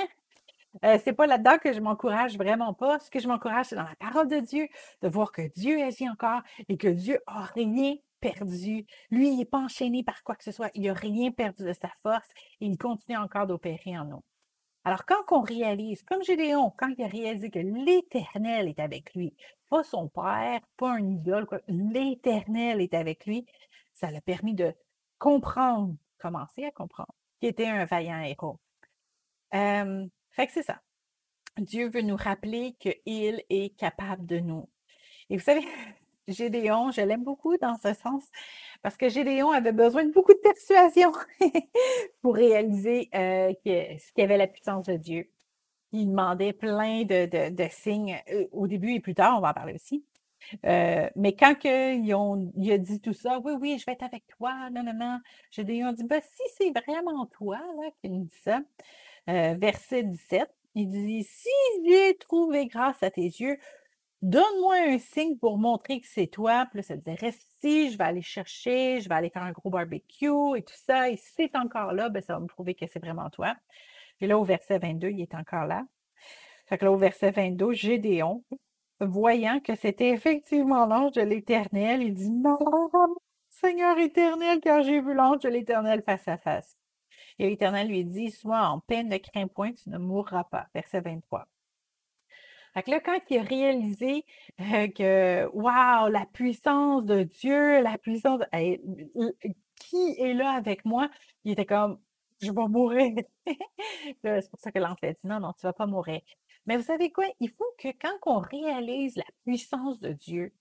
C'est pas là-dedans que je m'encourage, vraiment pas. Ce que je m'encourage, c'est dans la parole de Dieu, de voir que Dieu agit encore et que Dieu a rien perdu. Lui, il n'est pas enchaîné par quoi que ce soit. Il n'a rien perdu de sa force et il continue encore d'opérer en nous. Alors, quand on réalise, comme Gédéon, quand il a réalisé que l'Éternel est avec lui, pas son père, pas un idole, l'Éternel est avec lui, ça l'a permis de comprendre, commencer à comprendre, qu'il était un vaillant héros. Fait que c'est ça. Dieu veut nous rappeler qu'il est capable de nous. Et vous savez, Gédéon, je l'aime beaucoup dans ce sens, parce que Gédéon avait besoin de beaucoup de persuasion pour réaliser ce qu'il y avait la puissance de Dieu. Il demandait plein de signes au début et plus tard, on va en parler aussi. Mais quand il a dit tout ça, oui, oui, je vais être avec toi, non, non, non, Gédéon dit, ben, si c'est vraiment toi là, qui me dit ça, verset 17, il dit, si j'ai trouvé grâce à tes yeux, donne-moi un signe pour montrer que c'est toi. Puis là, ça disait, reste ici, je vais aller chercher, je vais aller faire un gros barbecue et tout ça. Et si c'est encore là, ben, ça va me prouver que c'est vraiment toi. Et là, au verset 22, il est encore là. Fait que là, au verset 22, Gédéon, voyant que c'était effectivement l'ange de l'Éternel, il dit, non, Seigneur éternel, car j'ai vu l'ange de l'Éternel face à face. Et l'Éternel lui dit, sois en peine, ne crains point, tu ne mourras pas. Verset 23. Fait que là, quand il a réalisé que, waouh, la puissance de Dieu, la puissance, qui est là avec moi, il était comme, je vais mourir. C'est pour ça que l'ange a dit, non, non, tu ne vas pas mourir. Mais vous savez quoi? Il faut que quand on réalise la puissance de Dieu,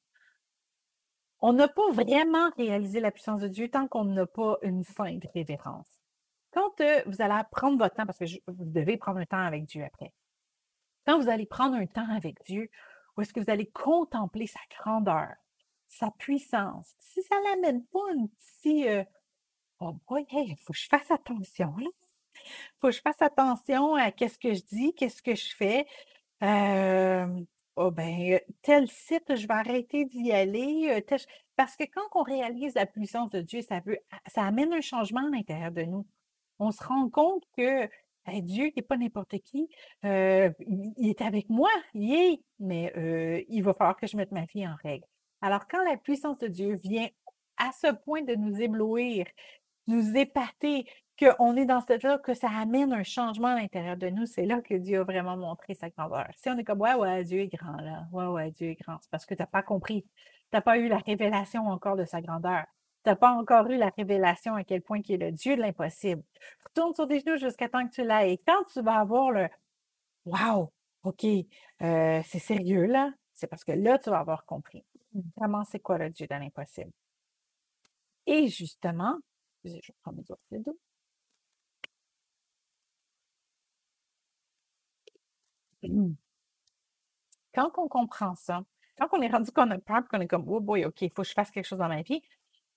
on n'a pas vraiment réalisé la puissance de Dieu tant qu'on n'a pas une sainte révérence. Quand vous allez prendre votre temps, parce que vous devez prendre un temps avec Dieu après. Quand vous allez prendre un temps avec Dieu, où est-ce que vous allez contempler sa grandeur, sa puissance, si ça ne l'amène pas un petit oh boy, il faut que je fasse attention, là. Il faut que je fasse attention à qu'est-ce que je dis, qu'est-ce que je fais. Oh ben, tel site, je vais arrêter d'y aller. Parce que quand on réalise la puissance de Dieu, ça amène un changement à l'intérieur de nous. On se rend compte que Dieu n'est pas n'importe qui. Il est avec moi, mais il va falloir que je mette ma vie en règle. Alors, quand la puissance de Dieu vient à ce point de nous éblouir, nous épater, qu'on est dans cette là que ça amène un changement à l'intérieur de nous, c'est là que Dieu a vraiment montré sa grandeur. Si on est comme, ouais, ouais, Dieu est grand, là. Ouais, ouais, Dieu est grand. C'est parce que tu n'as pas compris. Tu n'as pas eu la révélation encore de sa grandeur. Tu n'as pas encore eu la révélation à quel point il est le Dieu de l'impossible. Retourne sur tes genoux jusqu'à temps que tu l'aies. Et quand tu vas avoir le wow, OK, c'est sérieux, là, c'est parce que là, tu vas avoir compris vraiment c'est quoi le Dieu de l'impossible. Et justement, je prends mes autres d'eau. Quand on comprend ça, quand on est rendu qu'on a peur, qu'on est comme, oh boy, OK, il faut que je fasse quelque chose dans ma vie.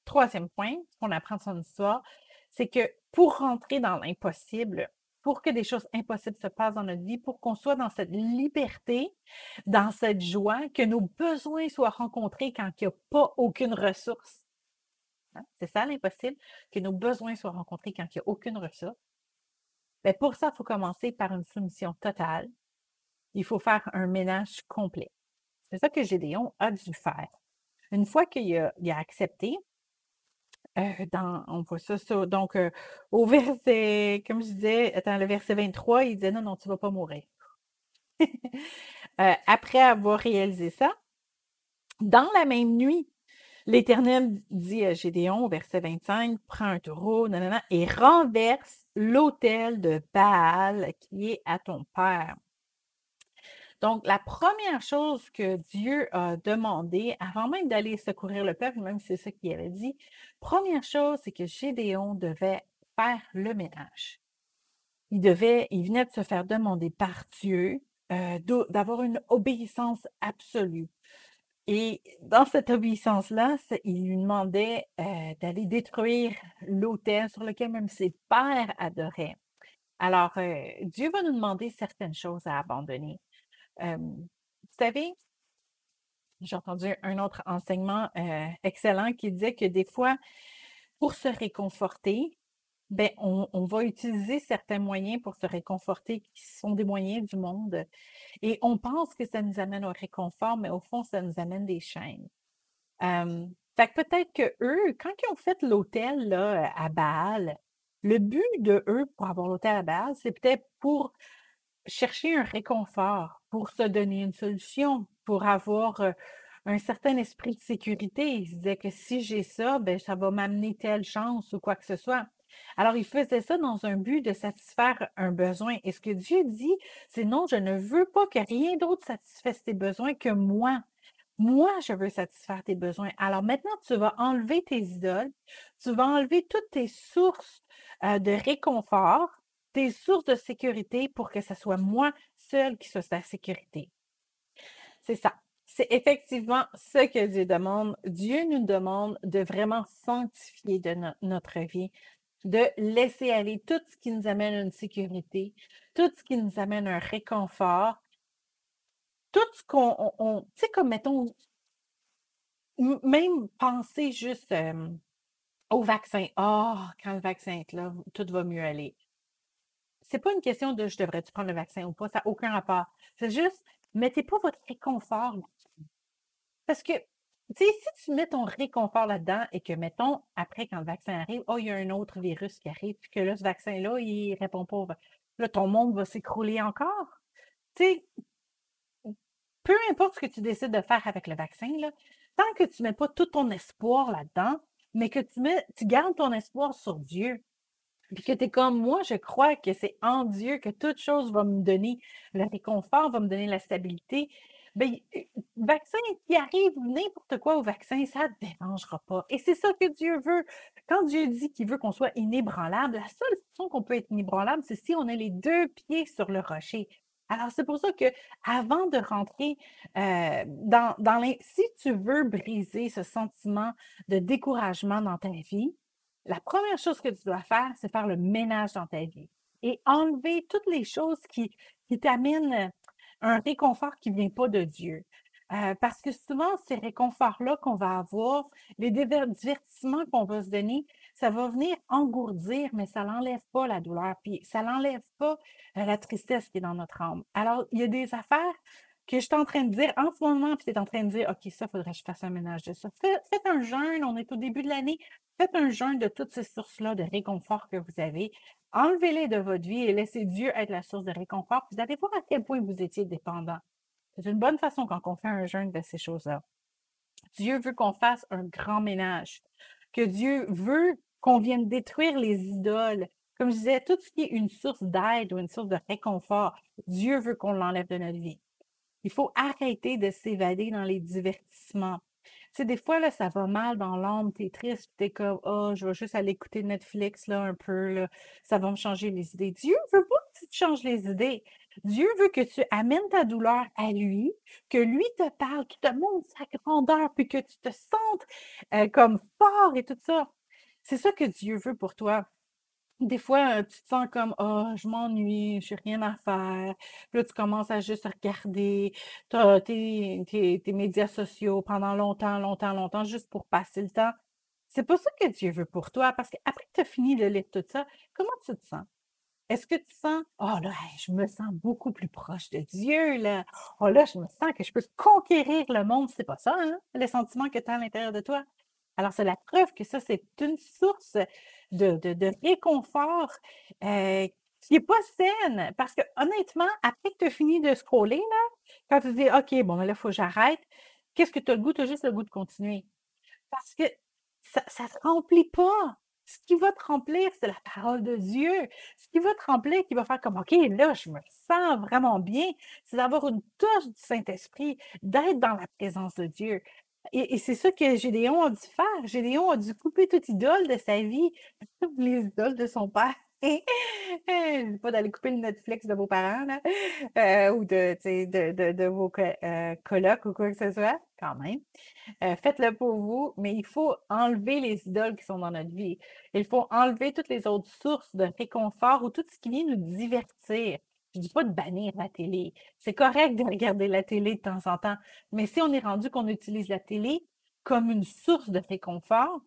Troisième point qu'on apprend de son histoire, c'est que pour rentrer dans l'impossible, pour que des choses impossibles se passent dans notre vie, pour qu'on soit dans cette liberté, dans cette joie, que nos besoins soient rencontrés quand il n'y a pas aucune ressource. Hein? C'est ça l'impossible, que nos besoins soient rencontrés quand il n'y a aucune ressource. Bien, pour ça, il faut commencer par une soumission totale. Il faut faire un ménage complet. C'est ça que Gédéon a dû faire. Une fois qu'il a accepté, on voit ça, donc au verset, comme je disais, attends, le verset 23, il disait non, non, tu ne vas pas mourir. Après avoir réalisé ça, dans la même nuit, l'Éternel dit à Gédéon, au verset 25, prends un taureau, nanana, et renverse l'autel de Baal qui est à ton père. Donc, la première chose que Dieu a demandé, avant même d'aller secourir le peuple, même si c'est ça qu'il avait dit, première chose, c'est que Gédéon devait faire le ménage. Il venait de se faire demander par Dieu d'avoir une obéissance absolue. Et dans cette obéissance-là, il lui demandait d'aller détruire l'autel sur lequel même ses pères adoraient. Alors, Dieu va nous demander certaines choses à abandonner. Vous savez, j'ai entendu un autre enseignement excellent qui disait que des fois, pour se réconforter, ben, on va utiliser certains moyens pour se réconforter qui sont des moyens du monde. Et on pense que ça nous amène au réconfort, mais au fond, ça nous amène des chaînes. Fait que peut-être que eux, quand ils ont fait l'autel là, à Baal, le but de eux pour avoir l'autel à Baal, c'est peut-être pour chercher un réconfort, pour se donner une solution, pour avoir un certain esprit de sécurité. Ils se disaient que si j'ai ça, ben, ça va m'amener telle chance ou quoi que ce soit. Alors, ils faisaient ça dans un but de satisfaire un besoin. Et ce que Dieu dit, c'est non, je ne veux pas que rien d'autre satisfasse tes besoins que moi. Moi, je veux satisfaire tes besoins. Alors maintenant, tu vas enlever tes idoles, tu vas enlever toutes tes sources de réconfort, tes sources de sécurité pour que ce soit moi seule qui soit ta sécurité. C'est ça. C'est effectivement ce que Dieu demande. Dieu nous demande de vraiment sanctifier de notre vie, de laisser aller tout ce qui nous amène une sécurité, tout ce qui nous amène un réconfort, tout ce qu'on, tu sais, comme mettons, même penser juste au vaccin. Ah, quand le vaccin est là, tout va mieux aller. C'est pas une question de je devrais-tu prendre le vaccin ou pas, ça n'a aucun rapport. C'est juste, mettez pas votre réconfort là. Parce que, tu sais, si tu mets ton réconfort là-dedans et que, mettons, après, quand le vaccin arrive, oh, il y a un autre virus qui arrive, puis que là, ce vaccin-là, il répond pas. Là, ton monde va s'écrouler encore. Tu sais, peu importe ce que tu décides de faire avec le vaccin, là, tant que tu ne mets pas tout ton espoir là-dedans, mais que tu gardes ton espoir sur Dieu, puis que tu es comme moi, je crois que c'est en Dieu que toute chose va me donner le réconfort, va me donner la stabilité. Bien, vaccin qui arrive, n'importe quoi au vaccin, ça ne te dérangera pas. Et c'est ça que Dieu veut. Quand Dieu dit qu'il veut qu'on soit inébranlable, la seule façon qu'on peut être inébranlable, c'est si on a les deux pieds sur le rocher. Alors, c'est pour ça que avant de rentrer dans les... Si tu veux briser ce sentiment de découragement dans ta vie, la première chose que tu dois faire, c'est faire le ménage dans ta vie et enlever toutes les choses qui t'amènent un réconfort qui ne vient pas de Dieu. Parce que souvent, ces réconforts-là qu'on va avoir, les divertissements qu'on va se donner, ça va venir engourdir, mais ça n'enlève pas la douleur, puis ça n'enlève pas la tristesse qui est dans notre âme. Alors, il y a des affaires que je suis en train de dire en ce moment, puis tu es en train de dire, OK, ça, il faudrait que je fasse un ménage de ça. Faites un jeûne, on est au début de l'année, faites un jeûne de toutes ces sources-là de réconfort que vous avez. Enlevez-les de votre vie et laissez Dieu être la source de réconfort. Vous allez voir à quel point vous étiez dépendant. C'est une bonne façon quand on fait un jeûne de ces choses-là. Dieu veut qu'on fasse un grand ménage, que Dieu veut qu'on vienne détruire les idoles. Comme je disais, tout ce qui est une source d'aide ou une source de réconfort, Dieu veut qu'on l'enlève de notre vie. Il faut arrêter de s'évader dans les divertissements. Tu sais, des fois, là, ça va mal dans l'âme, t'es triste, t'es comme, oh, je vais juste aller écouter Netflix, là, un peu, là, ça va me changer les idées. Dieu veut pas que tu te changes les idées. Dieu veut que tu amènes ta douleur à lui, que lui te parle, qu'il te montre sa grandeur, puis que tu te sentes comme fort et tout ça. C'est ça que Dieu veut pour toi. Des fois, tu te sens comme: «Ah, je m'ennuie, j'ai rien à faire». Puis là, tu commences à juste regarder tes médias sociaux pendant longtemps, longtemps, longtemps, juste pour passer le temps. C'est pas ça que Dieu veut pour toi, parce qu'après que tu as fini de lire tout ça, comment tu te sens? Est-ce que tu sens: «Oh là, hey, je me sens beaucoup plus proche de Dieu, là. Oh là, je me sens que je peux conquérir le monde». C'est pas ça, hein, les sentiments que tu as à l'intérieur de toi? Alors, c'est la preuve que ça, c'est une source de réconfort qui est pas saine. Parce que honnêtement, après que tu as fini de scroller, là, quand tu te dis OK, bon, ben là, il faut que j'arrête, qu'est-ce que tu as le goût? Tu as juste le goût de continuer. Parce que ça te remplit pas. Ce qui va te remplir, c'est la parole de Dieu. Ce qui va te remplir, qui va faire comme OK, là, je me sens vraiment bien, c'est d'avoir une touche du Saint-Esprit, d'être dans la présence de Dieu. Et c'est ça que Gédéon a dû faire. Gédéon a dû couper toute idole de sa vie, les idoles de son père. Pas d'aller couper le Netflix de vos parents, là, ou de, tu sais, de vos colocs ou quoi que ce soit, quand même. Faites-le pour vous, mais il faut enlever les idoles qui sont dans notre vie. Il faut enlever toutes les autres sources de réconfort ou tout ce qui vient nous divertir. Je dis pas de bannir la télé. C'est correct de regarder la télé de temps en temps, mais si on est rendu qu'on utilise la télé comme une source de réconfort,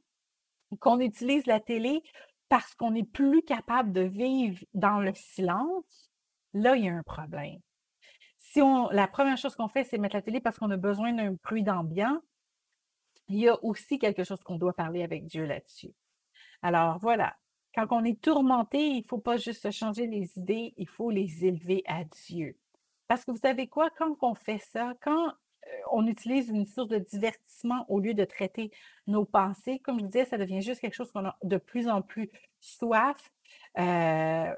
qu'on utilise la télé parce qu'on n'est plus capable de vivre dans le silence, là, il y a un problème. Si la première chose qu'on fait, c'est mettre la télé parce qu'on a besoin d'un bruit d'ambiance, il y a aussi quelque chose qu'on doit parler avec Dieu là-dessus. Alors voilà, quand on est tourmenté, il ne faut pas juste se changer les idées, il faut les élever à Dieu. Parce que vous savez quoi, quand on fait ça, quand on utilise une source de divertissement au lieu de traiter nos pensées, comme je disais, ça devient juste quelque chose qu'on a de plus en plus soif. Euh,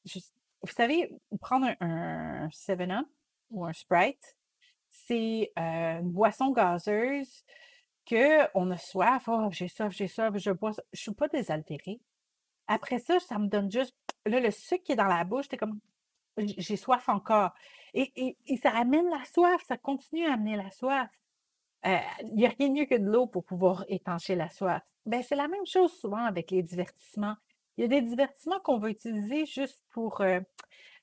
vous savez, prendre un 7-Up ou un Sprite, c'est une boisson gazeuse qu'on a soif. Oh, j'ai soif, je bois ça. Je ne suis pas désaltérée. Après ça, ça me donne juste. Là, le sucre qui est dans la bouche, c'est comme j'ai soif encore. Et ça amène la soif, ça continue à amener la soif. Il n'y a rien de mieux que de l'eau pour pouvoir étancher la soif. Ben, c'est la même chose souvent avec les divertissements. Il y a des divertissements qu'on va utiliser juste pour faire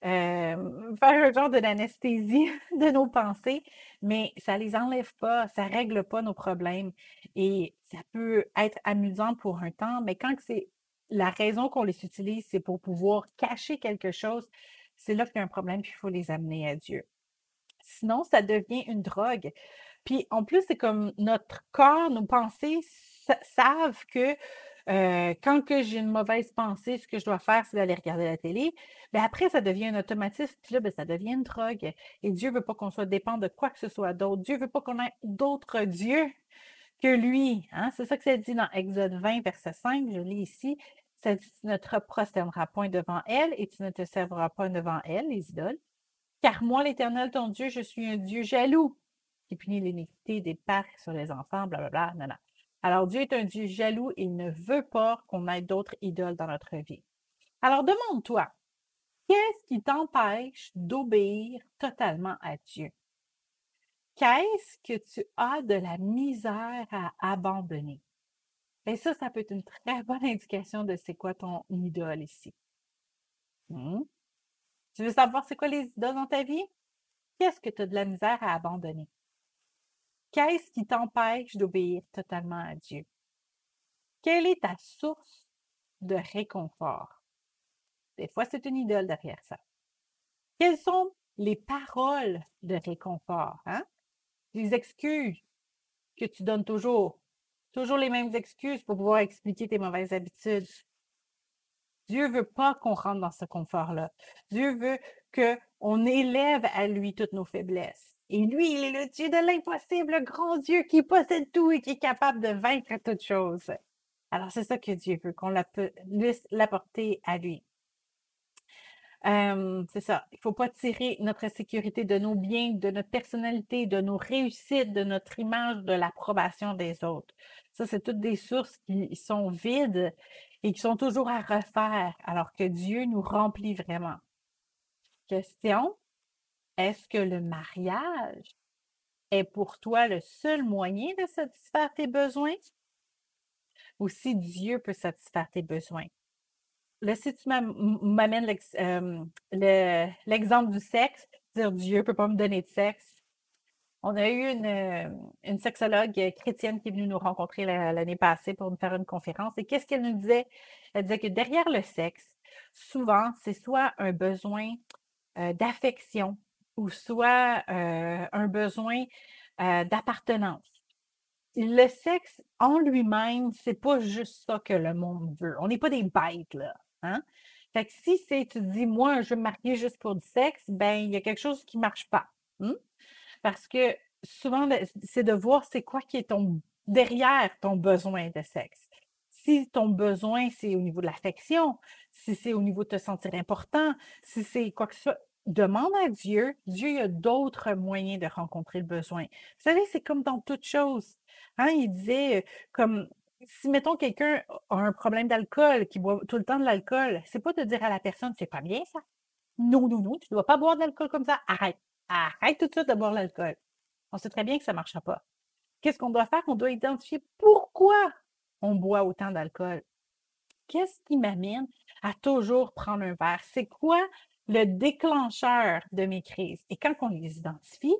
un genre d'anesthésie de nos pensées, mais ça ne les enlève pas, ça ne règle pas nos problèmes. Et ça peut être amusant pour un temps, mais quand c'est la raison qu'on les utilise, c'est pour pouvoir cacher quelque chose, c'est là qu'il y a un problème, puis il faut les amener à Dieu. Sinon, ça devient une drogue. Puis en plus, c'est comme notre corps, nos pensées savent que quand que j'ai une mauvaise pensée, ce que je dois faire, c'est d'aller regarder la télé. Mais après, ça devient un automatisme, puis là, ben, ça devient une drogue. Et Dieu ne veut pas qu'on soit dépend de quoi que ce soit d'autre. Dieu ne veut pas qu'on ait d'autres dieux que lui. Hein? C'est ça que ça dit dans Exode 20, verset 5, je lis ici. Ça dit, tu ne te prosterneras point devant elle et tu ne te serviras pas devant elle, les idoles. Car moi, l'Éternel, ton Dieu, je suis un Dieu jaloux qui punit l'iniquité des pères sur les enfants, blablabla, nanana. Alors, Dieu est un Dieu jaloux et il ne veut pas qu'on ait d'autres idoles dans notre vie. Alors, demande-toi, qu'est-ce qui t'empêche d'obéir totalement à Dieu? Qu'est-ce que tu as de la misère à abandonner? Et ça peut être une très bonne indication de c'est quoi ton idole ici. Tu veux savoir c'est quoi les idoles dans ta vie? Qu'est-ce que tu as de la misère à abandonner? Qu'est-ce qui t'empêche d'obéir totalement à Dieu? Quelle est ta source de réconfort? Des fois, c'est une idole derrière ça. Quelles sont les paroles de réconfort? Hein? Les excuses que tu donnes toujours. Toujours les mêmes excuses pour pouvoir expliquer tes mauvaises habitudes. Dieu ne veut pas qu'on rentre dans ce confort-là. Dieu veut qu'on élève à lui toutes nos faiblesses. Et lui, il est le Dieu de l'impossible, le grand Dieu qui possède tout et qui est capable de vaincre toutes choses. Alors, c'est ça que Dieu veut, qu'on puisse l'apporter à lui. C'est ça. Il ne faut pas tirer notre sécurité de nos biens, de notre personnalité, de nos réussites, de notre image, de l'approbation des autres. Ça, c'est toutes des sources qui sont vides et qui sont toujours à refaire, alors que Dieu nous remplit vraiment. Question, est-ce que le mariage est pour toi le seul moyen de satisfaire tes besoins? Ou si Dieu peut satisfaire tes besoins? Là, si tu m'amènes l'exemple du sexe, dire Dieu ne peut pas me donner de sexe. On a eu une sexologue chrétienne qui est venue nous rencontrer l'année passée pour nous faire une conférence. Et qu'est-ce qu'elle nous disait? Elle disait que derrière le sexe, souvent, c'est soit un besoin d'affection ou soit un besoin d'appartenance. Le sexe en lui-même, c'est pas juste ça que le monde veut. On n'est pas des bêtes, là. Hein? Fait que si tu te dis: «Moi, je veux me marier juste pour du sexe», ben, il y a quelque chose qui marche pas. Mmh? Parce que souvent, c'est de voir c'est quoi qui est derrière ton besoin de sexe. Si ton besoin, c'est au niveau de l'affection, si c'est au niveau de te sentir important, si c'est quoi que ce soit, demande à Dieu. Dieu, il y a d'autres moyens de rencontrer le besoin. Vous savez, c'est comme dans toute chose. Hein, il disait, comme si, mettons, quelqu'un a un problème d'alcool, qui boit tout le temps de l'alcool, c'est pas de dire à la personne, c'est pas bien ça. Non, non, non, tu dois pas boire d'alcool comme ça. Arrête. Arrête tout de suite de boire l'alcool. On sait très bien que ça ne marchera pas. Qu'est-ce qu'on doit faire? On doit identifier pourquoi on boit autant d'alcool. Qu'est-ce qui m'amène à toujours prendre un verre? C'est quoi le déclencheur de mes crises? Et quand on les identifie,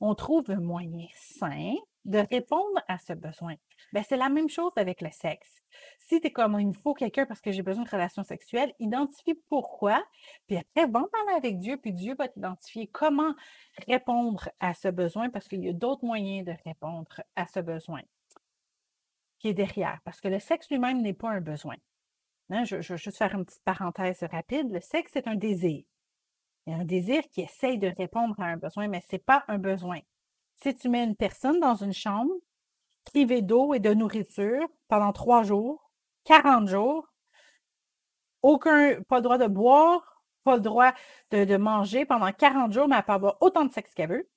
on trouve un moyen sain de répondre à ce besoin. Ben, c'est la même chose avec le sexe. Si tu es comme il me faut quelqu'un parce que j'ai besoin de relations sexuelles, identifie pourquoi, puis après, va en parler avec Dieu, puis Dieu va t'identifier comment répondre à ce besoin parce qu'il y a d'autres moyens de répondre à ce besoin qui est derrière. Parce que le sexe lui-même n'est pas un besoin. Hein, je vais juste faire une petite parenthèse rapide. Le sexe, c'est un désir. Il y a un désir qui essaye de répondre à un besoin, mais ce n'est pas un besoin. Si tu mets une personne dans une chambre, privée d'eau et de nourriture pendant 3 jours, 40 jours, pas le droit de boire, pas le droit de manger pendant 40 jours, mais elle peut avoir autant de sexe qu'elle veut.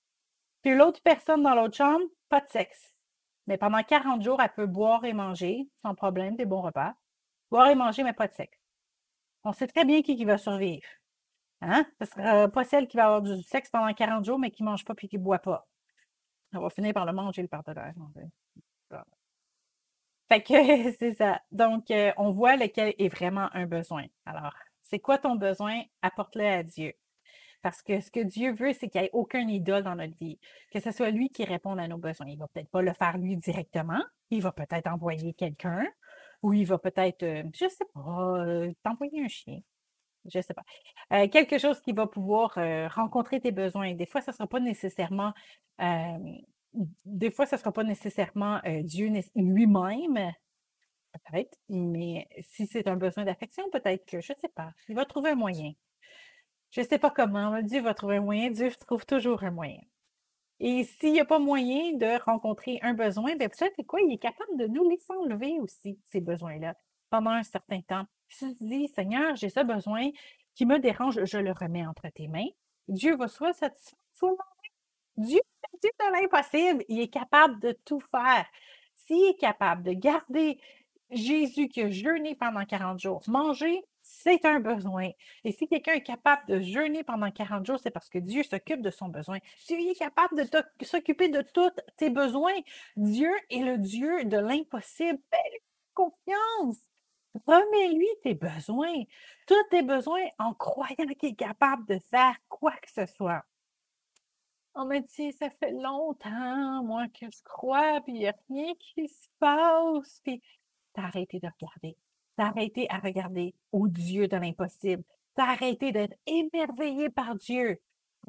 Puis l'autre personne dans l'autre chambre, pas de sexe. Mais pendant 40 jours, elle peut boire et manger sans problème, des bons repas. Boire et manger, mais pas de sexe. On sait très bien qui va survivre. Hein? Ce ne sera pas celle qui va avoir du sexe pendant 40 jours, mais qui ne mange pas puis qui ne boit pas. On va finir par le manger, le partenaire. Fait que c'est ça. Donc, on voit lequel est vraiment un besoin. Alors, c'est quoi ton besoin? Apporte-le à Dieu. Parce que ce que Dieu veut, c'est qu'il n'y ait aucun idole dans notre vie. Que ce soit lui qui réponde à nos besoins. Il ne va peut-être pas le faire lui directement. Il va peut-être envoyer quelqu'un. Ou il va peut-être, je ne sais pas, t'envoyer un chien. Je ne sais pas. Quelque chose qui va pouvoir rencontrer tes besoins. Des fois, ça ne sera pas nécessairement, euh, Dieu lui-même, peut-être, mais si c'est un besoin d'affection, peut-être que, je ne sais pas, il va trouver un moyen. Je ne sais pas comment, mais Dieu va trouver un moyen. Dieu trouve toujours un moyen. Et s'il n'y a pas moyen de rencontrer un besoin, bien, vous savez quoi? Il est capable de nous les enlever aussi, ces besoins-là, pendant un certain temps. Si tu dis, Seigneur, j'ai ce besoin qui me dérange, je le remets entre tes mains. Dieu va soit satisfaire, soit non. Dieu, Dieu de l'impossible, il est capable de tout faire. S'il est capable de garder Jésus qui a jeûné pendant 40 jours, manger, c'est un besoin. Et si quelqu'un est capable de jeûner pendant 40 jours, c'est parce que Dieu s'occupe de son besoin. Dieu est capable de s'occuper de tous tes besoins. Dieu est le Dieu de l'impossible. Fais-lui confiance. Remets-lui tes besoins, tous tes besoins en croyant qu'il est capable de faire quoi que ce soit. On me dit, ça fait longtemps, moi, que je crois, puis il n'y a rien qui se passe. Puis t'as arrêté de regarder. T'as arrêté à regarder au Dieu de l'impossible. T'as arrêté d'être émerveillé par Dieu.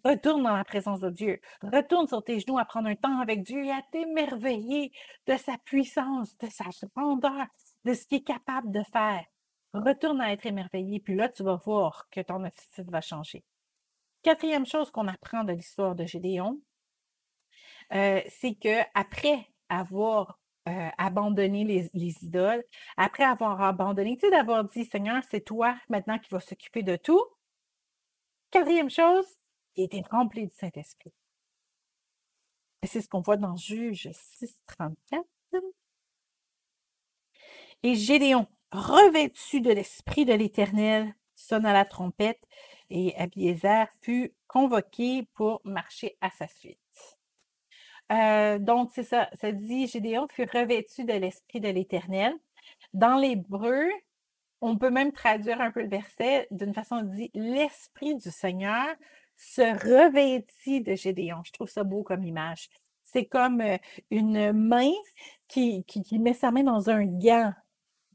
Retourne dans la présence de Dieu. Retourne sur tes genoux à prendre un temps avec Dieu et à t'émerveiller de sa puissance, de sa grandeur, de ce qu'il est capable de faire. Retourne à être émerveillé, puis là, tu vas voir que ton attitude va changer. Quatrième chose qu'on apprend de l'histoire de Gédéon, c'est qu'après avoir abandonné les idoles, après avoir abandonné, tu sais, d'avoir dit, Seigneur, c'est toi maintenant qui vas s'occuper de tout. Quatrième chose, il était rempli du Saint-Esprit. Et c'est ce qu'on voit dans Juge 6:34. Et Gédéon, revêtu de l'Esprit de l'Éternel, sonna la trompette et Abiézer fut convoqué pour marcher à sa suite. Donc, c'est ça, ça dit, Gédéon fut revêtu de l'Esprit de l'Éternel. Dans l'hébreu, on peut même traduire un peu le verset d'une façon, dit, l'Esprit du Seigneur se revêtit de Gédéon. Je trouve ça beau comme image. C'est comme une main qui met sa main dans un gant.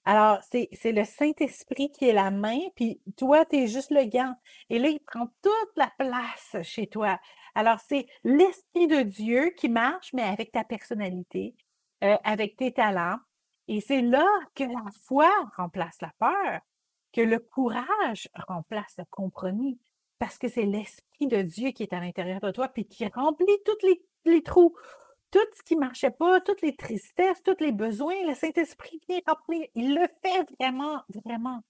Alors, c'est le Saint-Esprit qui est la main, puis toi, tu es juste le gant. Et là, il prend toute la place chez toi. Alors, c'est l'Esprit de Dieu qui marche, mais avec ta personnalité, avec tes talents. Et c'est là que la foi remplace la peur. que le courage remplace le compromis parce que c'est l'Esprit de Dieu qui est à l'intérieur de toi puis qui remplit tous les trous. Tout ce qui ne marchait pas, toutes les tristesses, tous les besoins, le Saint-Esprit vient remplir. Il le fait vraiment, vraiment.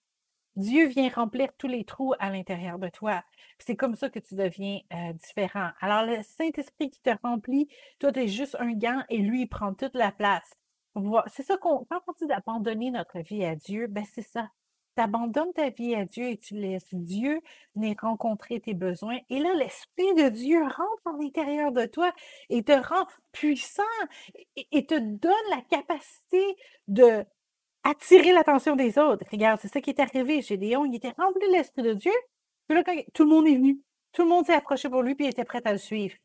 Dieu vient remplir tous les trous à l'intérieur de toi. C'est comme ça que tu deviens différent. Alors, le Saint-Esprit qui te remplit, toi, tu es juste un gant et lui, il prend toute la place. C'est ça quand on dit d'abandonner notre vie à Dieu, ben c'est ça. Tu abandonnes ta vie à Dieu et tu laisses Dieu venir rencontrer tes besoins. Et là, l'Esprit de Dieu rentre à l'intérieur de toi et te rend puissant et te donne la capacité de attirer l'attention des autres. Regarde, c'est ça qui est arrivé. Gédéon, il était rempli de l'Esprit de Dieu. Puis là, quand tout le monde est venu, tout le monde s'est approché pour lui, puis il était prêt à le suivre.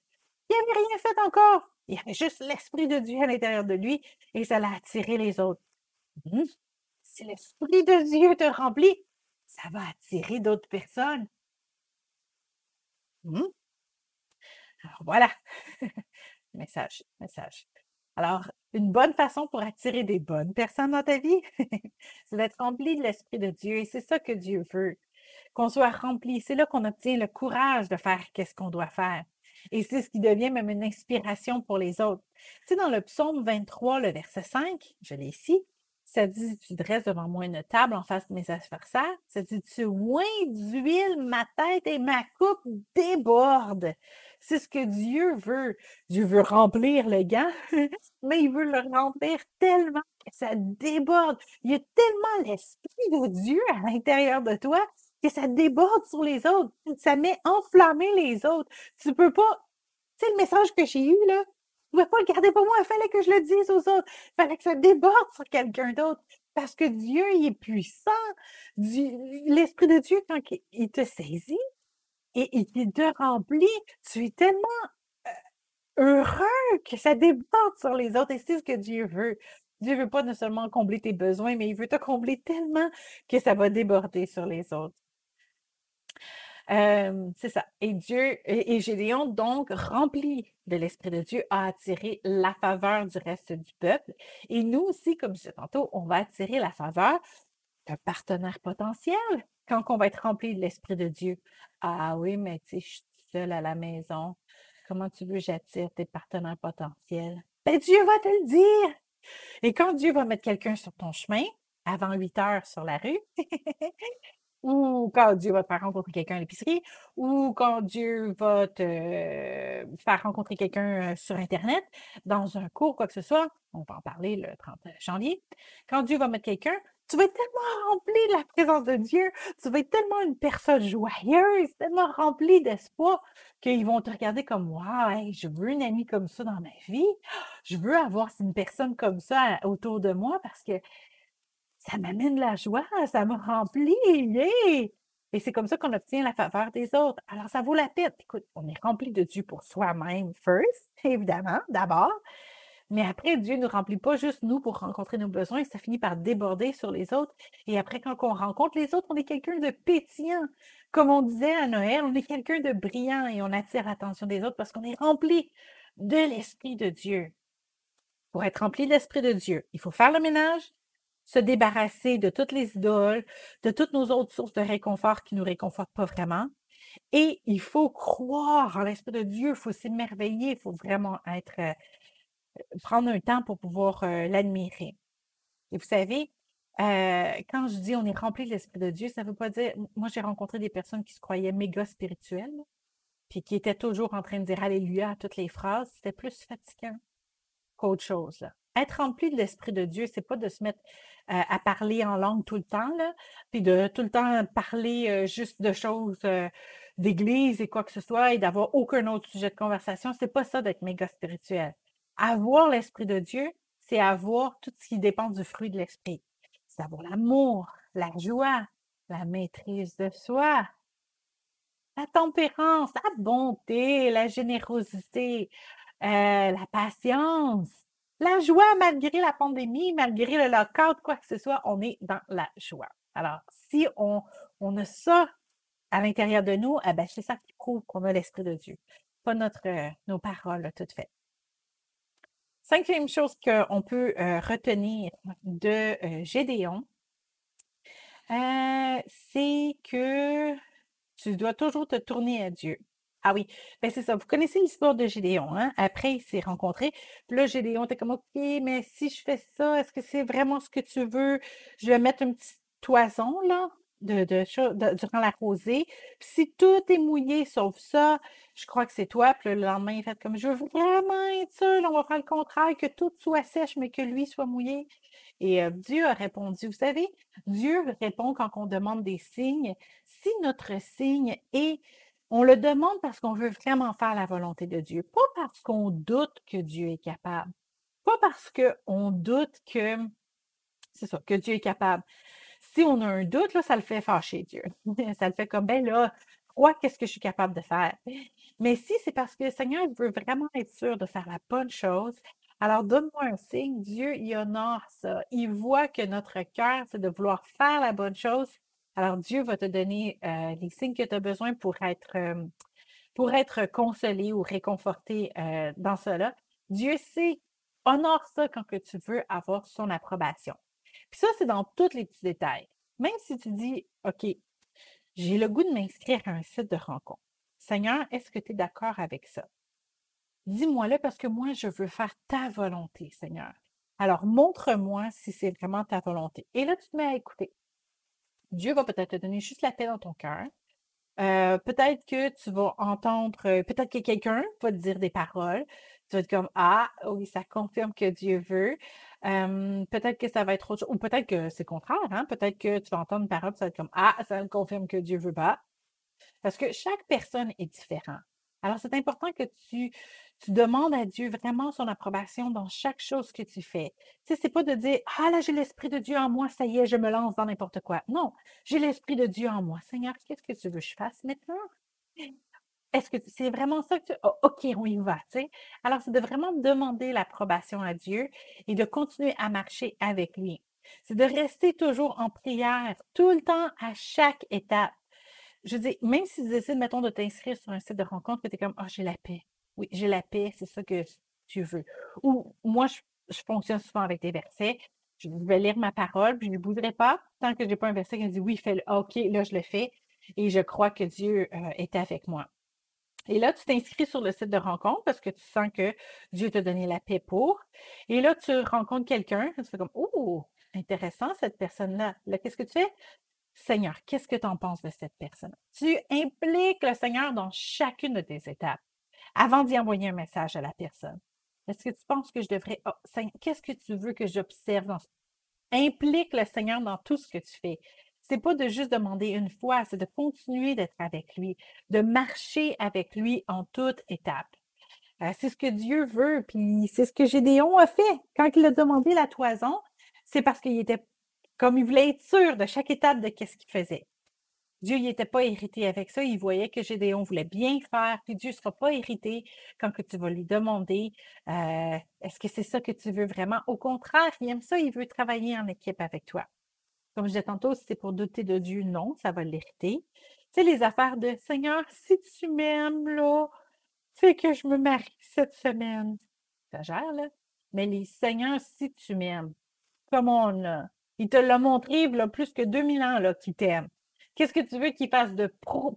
Il n'avait rien fait encore. Il y avait juste l'Esprit de Dieu à l'intérieur de lui et ça l'a attiré les autres. Si l'Esprit de Dieu te remplit, ça va attirer d'autres personnes. Alors voilà, message, message. Alors, une bonne façon pour attirer des bonnes personnes dans ta vie, c'est d'être rempli de l'Esprit de Dieu. Et c'est ça que Dieu veut, qu'on soit rempli. C'est là qu'on obtient le courage de faire qu'est-ce qu'on doit faire. Et c'est ce qui devient même une inspiration pour les autres. Tu sais, dans le psaume 23, le verset 5, je l'ai ici, ça dit, tu dresses devant moi une table en face de mes adversaires. Ça dit, tu oins d'huile ma tête et ma coupe déborde. C'est ce que Dieu veut. Dieu veut remplir le gant, mais il veut le remplir tellement que ça déborde. Il y a tellement l'Esprit de Dieu à l'intérieur de toi que ça déborde sur les autres. Ça met enflammer les autres. Tu peux pas. Tu sais, le message que j'ai eu, là, je ne pouvais pas le garder pour moi. Il fallait que je le dise aux autres. Il fallait que ça déborde sur quelqu'un d'autre. Parce que Dieu, il est puissant. L'Esprit de Dieu, quand il te saisit et qu'il te remplit, tu es tellement heureux que ça déborde sur les autres. Et c'est ce que Dieu veut. Dieu veut pas non seulement combler tes besoins, mais il veut te combler tellement que ça va déborder sur les autres. C'est ça. Et Gédéon, donc, rempli de l'Esprit de Dieu, a attiré la faveur du reste du peuple. Et nous aussi, comme je disais tantôt, on va attirer la faveur d'un partenaire potentiel quand on va être rempli de l'Esprit de Dieu. Ah oui, mais tu sais, je suis seule à la maison. Comment tu veux que j'attire tes partenaires potentiels? Ben, Dieu va te le dire. Et quand Dieu va mettre quelqu'un sur ton chemin, avant 8 heures sur la rue, ou quand Dieu va te faire rencontrer quelqu'un à l'épicerie, ou quand Dieu va te faire rencontrer quelqu'un sur Internet, dans un cours, quoi que ce soit, on va en parler le 30 janvier. Quand Dieu va mettre quelqu'un, tu vas être tellement rempli de la présence de Dieu, tu vas être tellement une personne joyeuse, tellement remplie d'espoir, qu'ils vont te regarder comme wow, hey, je veux une amie comme ça dans ma vie, je veux avoir une personne comme ça autour de moi parce que ça m'amène la joie, ça me remplit, yeah! Et c'est comme ça qu'on obtient la faveur des autres. Alors, ça vaut la peine. Écoute, on est rempli de Dieu pour soi-même, first, évidemment, d'abord. Mais après, Dieu ne nous remplit pas juste nous pour rencontrer nos besoins, ça finit par déborder sur les autres. Et après, quand on rencontre les autres, on est quelqu'un de pétillant. Comme on disait à Noël, on est quelqu'un de brillant et on attire l'attention des autres parce qu'on est rempli de l'Esprit de Dieu. Pour être rempli de l'Esprit de Dieu, il faut faire le ménage, se débarrasser de toutes les idoles, de toutes nos autres sources de réconfort qui ne nous réconfortent pas vraiment. Et il faut croire en l'Esprit de Dieu, il faut s'émerveiller, il faut vraiment prendre un temps pour pouvoir l'admirer. Et vous savez, quand je dis on est rempli de l'Esprit de Dieu, ça ne veut pas dire, moi j'ai rencontré des personnes qui se croyaient méga spirituelles, puis qui étaient toujours en train de dire Alléluia à toutes les phrases, c'était plus fatigant qu'autre chose, là. Être rempli de l'Esprit de Dieu, c'est pas de se mettre à parler en langue tout le temps, là, puis de tout le temps parler juste de choses d'église et quoi que ce soit et d'avoir aucun autre sujet de conversation. C'est pas ça d'être méga spirituel. Avoir l'Esprit de Dieu, c'est avoir tout ce qui dépend du fruit de l'Esprit. C'est avoir l'amour, la joie, la maîtrise de soi, la tempérance, la bonté, la générosité, la patience, la joie malgré la pandémie, malgré le lock-out, quoi que ce soit, on est dans la joie. Alors, si on a ça à l'intérieur de nous, eh ben, c'est ça qui prouve qu'on a l'Esprit de Dieu, pas nos paroles toutes faites. Cinquième chose qu'on peut retenir de Gédéon, C'est que tu dois toujours te tourner à Dieu. Ah oui, ben c'est ça. Vous connaissez l'histoire de Gédéon, hein? Après, il s'est rencontré. Puis là, Gédéon était comme, OK, mais si je fais ça, est-ce que c'est vraiment ce que tu veux? Je vais mettre une petite toison, là, durant la rosée. Puis si tout est mouillé sauf ça, je crois que c'est toi. Puis le lendemain, il fait comme, je veux vraiment être sûr, là, on va faire le contraire, que tout soit sèche, mais que lui soit mouillé. Et Dieu a répondu, vous savez, Dieu répond quand on demande des signes. Si notre signe est, on le demande parce qu'on veut vraiment faire la volonté de Dieu, pas parce qu'on doute que Dieu est capable, pas parce qu'on doute que, c'est ça, que Dieu est capable. Si on a un doute, là, ça le fait fâcher Dieu. Ça le fait comme, ben là, crois qu'est-ce que je suis capable de faire. Mais si c'est parce que le Seigneur veut vraiment être sûr de faire la bonne chose, alors donne-moi un signe. Dieu, il honore ça. Il voit que notre cœur, c'est de vouloir faire la bonne chose. Alors Dieu va te donner les signes que tu as besoin pour être consolé ou réconforté dans cela. Dieu sait, honore ça quand que tu veux avoir son approbation. Puis ça, c'est dans tous les petits détails. Même si tu dis, OK, j'ai le goût de m'inscrire à un site de rencontre. Seigneur, est-ce que tu es d'accord avec ça? Dis-moi-le parce que moi, je veux faire ta volonté, Seigneur. Alors, montre-moi si c'est vraiment ta volonté. Et là, tu te mets à écouter. Dieu va peut-être te donner juste la paix dans ton cœur. Peut-être que tu vas entendre, peut-être que quelqu'un va te dire des paroles. Tu vas être comme, ah, oui, ça confirme que Dieu veut. Peut-être que ça va être autre chose, ou peut-être que c'est le contraire, hein? Peut-être que tu vas entendre une parole, ça va être comme, ah, ça me confirme que Dieu veut pas. Parce que chaque personne est différente. Alors, c'est important que tu demandes à Dieu vraiment son approbation dans chaque chose que tu fais. Tu sais, c'est pas de dire, ah là, j'ai l'Esprit de Dieu en moi, ça y est, je me lance dans n'importe quoi. Non, j'ai l'Esprit de Dieu en moi. Seigneur, qu'est-ce que tu veux que je fasse maintenant? Est-ce que c'est vraiment ça que tu... Oh, OK, on y va, tu sais. Alors, c'est de vraiment demander l'approbation à Dieu et de continuer à marcher avec lui. C'est de rester toujours en prière, tout le temps, à chaque étape. Je dis, même si tu décides, mettons, de t'inscrire sur un site de rencontre, que tu es comme, ah, j'ai la paix. Oui, j'ai la paix, c'est ça que tu veux. Ou moi, je fonctionne souvent avec des versets. Je vais lire ma parole, puis je ne bougerai pas tant que je n'ai pas un verset qui me dit, oui, fais-le. Ah, OK, là, je le fais. Et je crois que Dieu est avec moi. Et là, tu t'inscris sur le site de rencontre parce que tu sens que Dieu t'a donné la paix pour. Et là, tu rencontres quelqu'un, tu fais comme, oh, intéressant cette personne-là. Là, qu'est-ce que tu fais? Seigneur, qu'est-ce que tu en penses de cette personne? Tu impliques le Seigneur dans chacune de tes étapes avant d'y envoyer un message à la personne. Est-ce que tu penses que je devrais... Oh, Seigneur, qu'est-ce que tu veux que j'observe dans... Implique le Seigneur dans tout ce que tu fais. C'est pas de juste demander une fois, c'est de continuer d'être avec lui, de marcher avec lui en toute étape. C'est ce que Dieu veut, puis c'est ce que Gédéon a fait. Quand il a demandé la toison, c'est parce qu'il était comme il voulait être sûr de chaque étape de qu'est-ce qu'il faisait. Dieu n'était pas irrité avec ça, il voyait que Gédéon voulait bien faire, puis Dieu ne sera pas irrité quand que tu vas lui demander est-ce que c'est ça que tu veux vraiment? Au contraire, il aime ça, il veut travailler en équipe avec toi. Comme je disais tantôt, si c'est pour douter de Dieu, non, ça va l'irriter. Tu sais, les affaires de Seigneur, si tu m'aimes, là, fais que je me marie cette semaine. Ça gère, là. Mais les Seigneurs, si tu m'aimes, come on, là. Il te l'a montré, il y a plus que 2000 ans, là, qu'il t'aime. Qu'est-ce que tu veux qu'il fasse de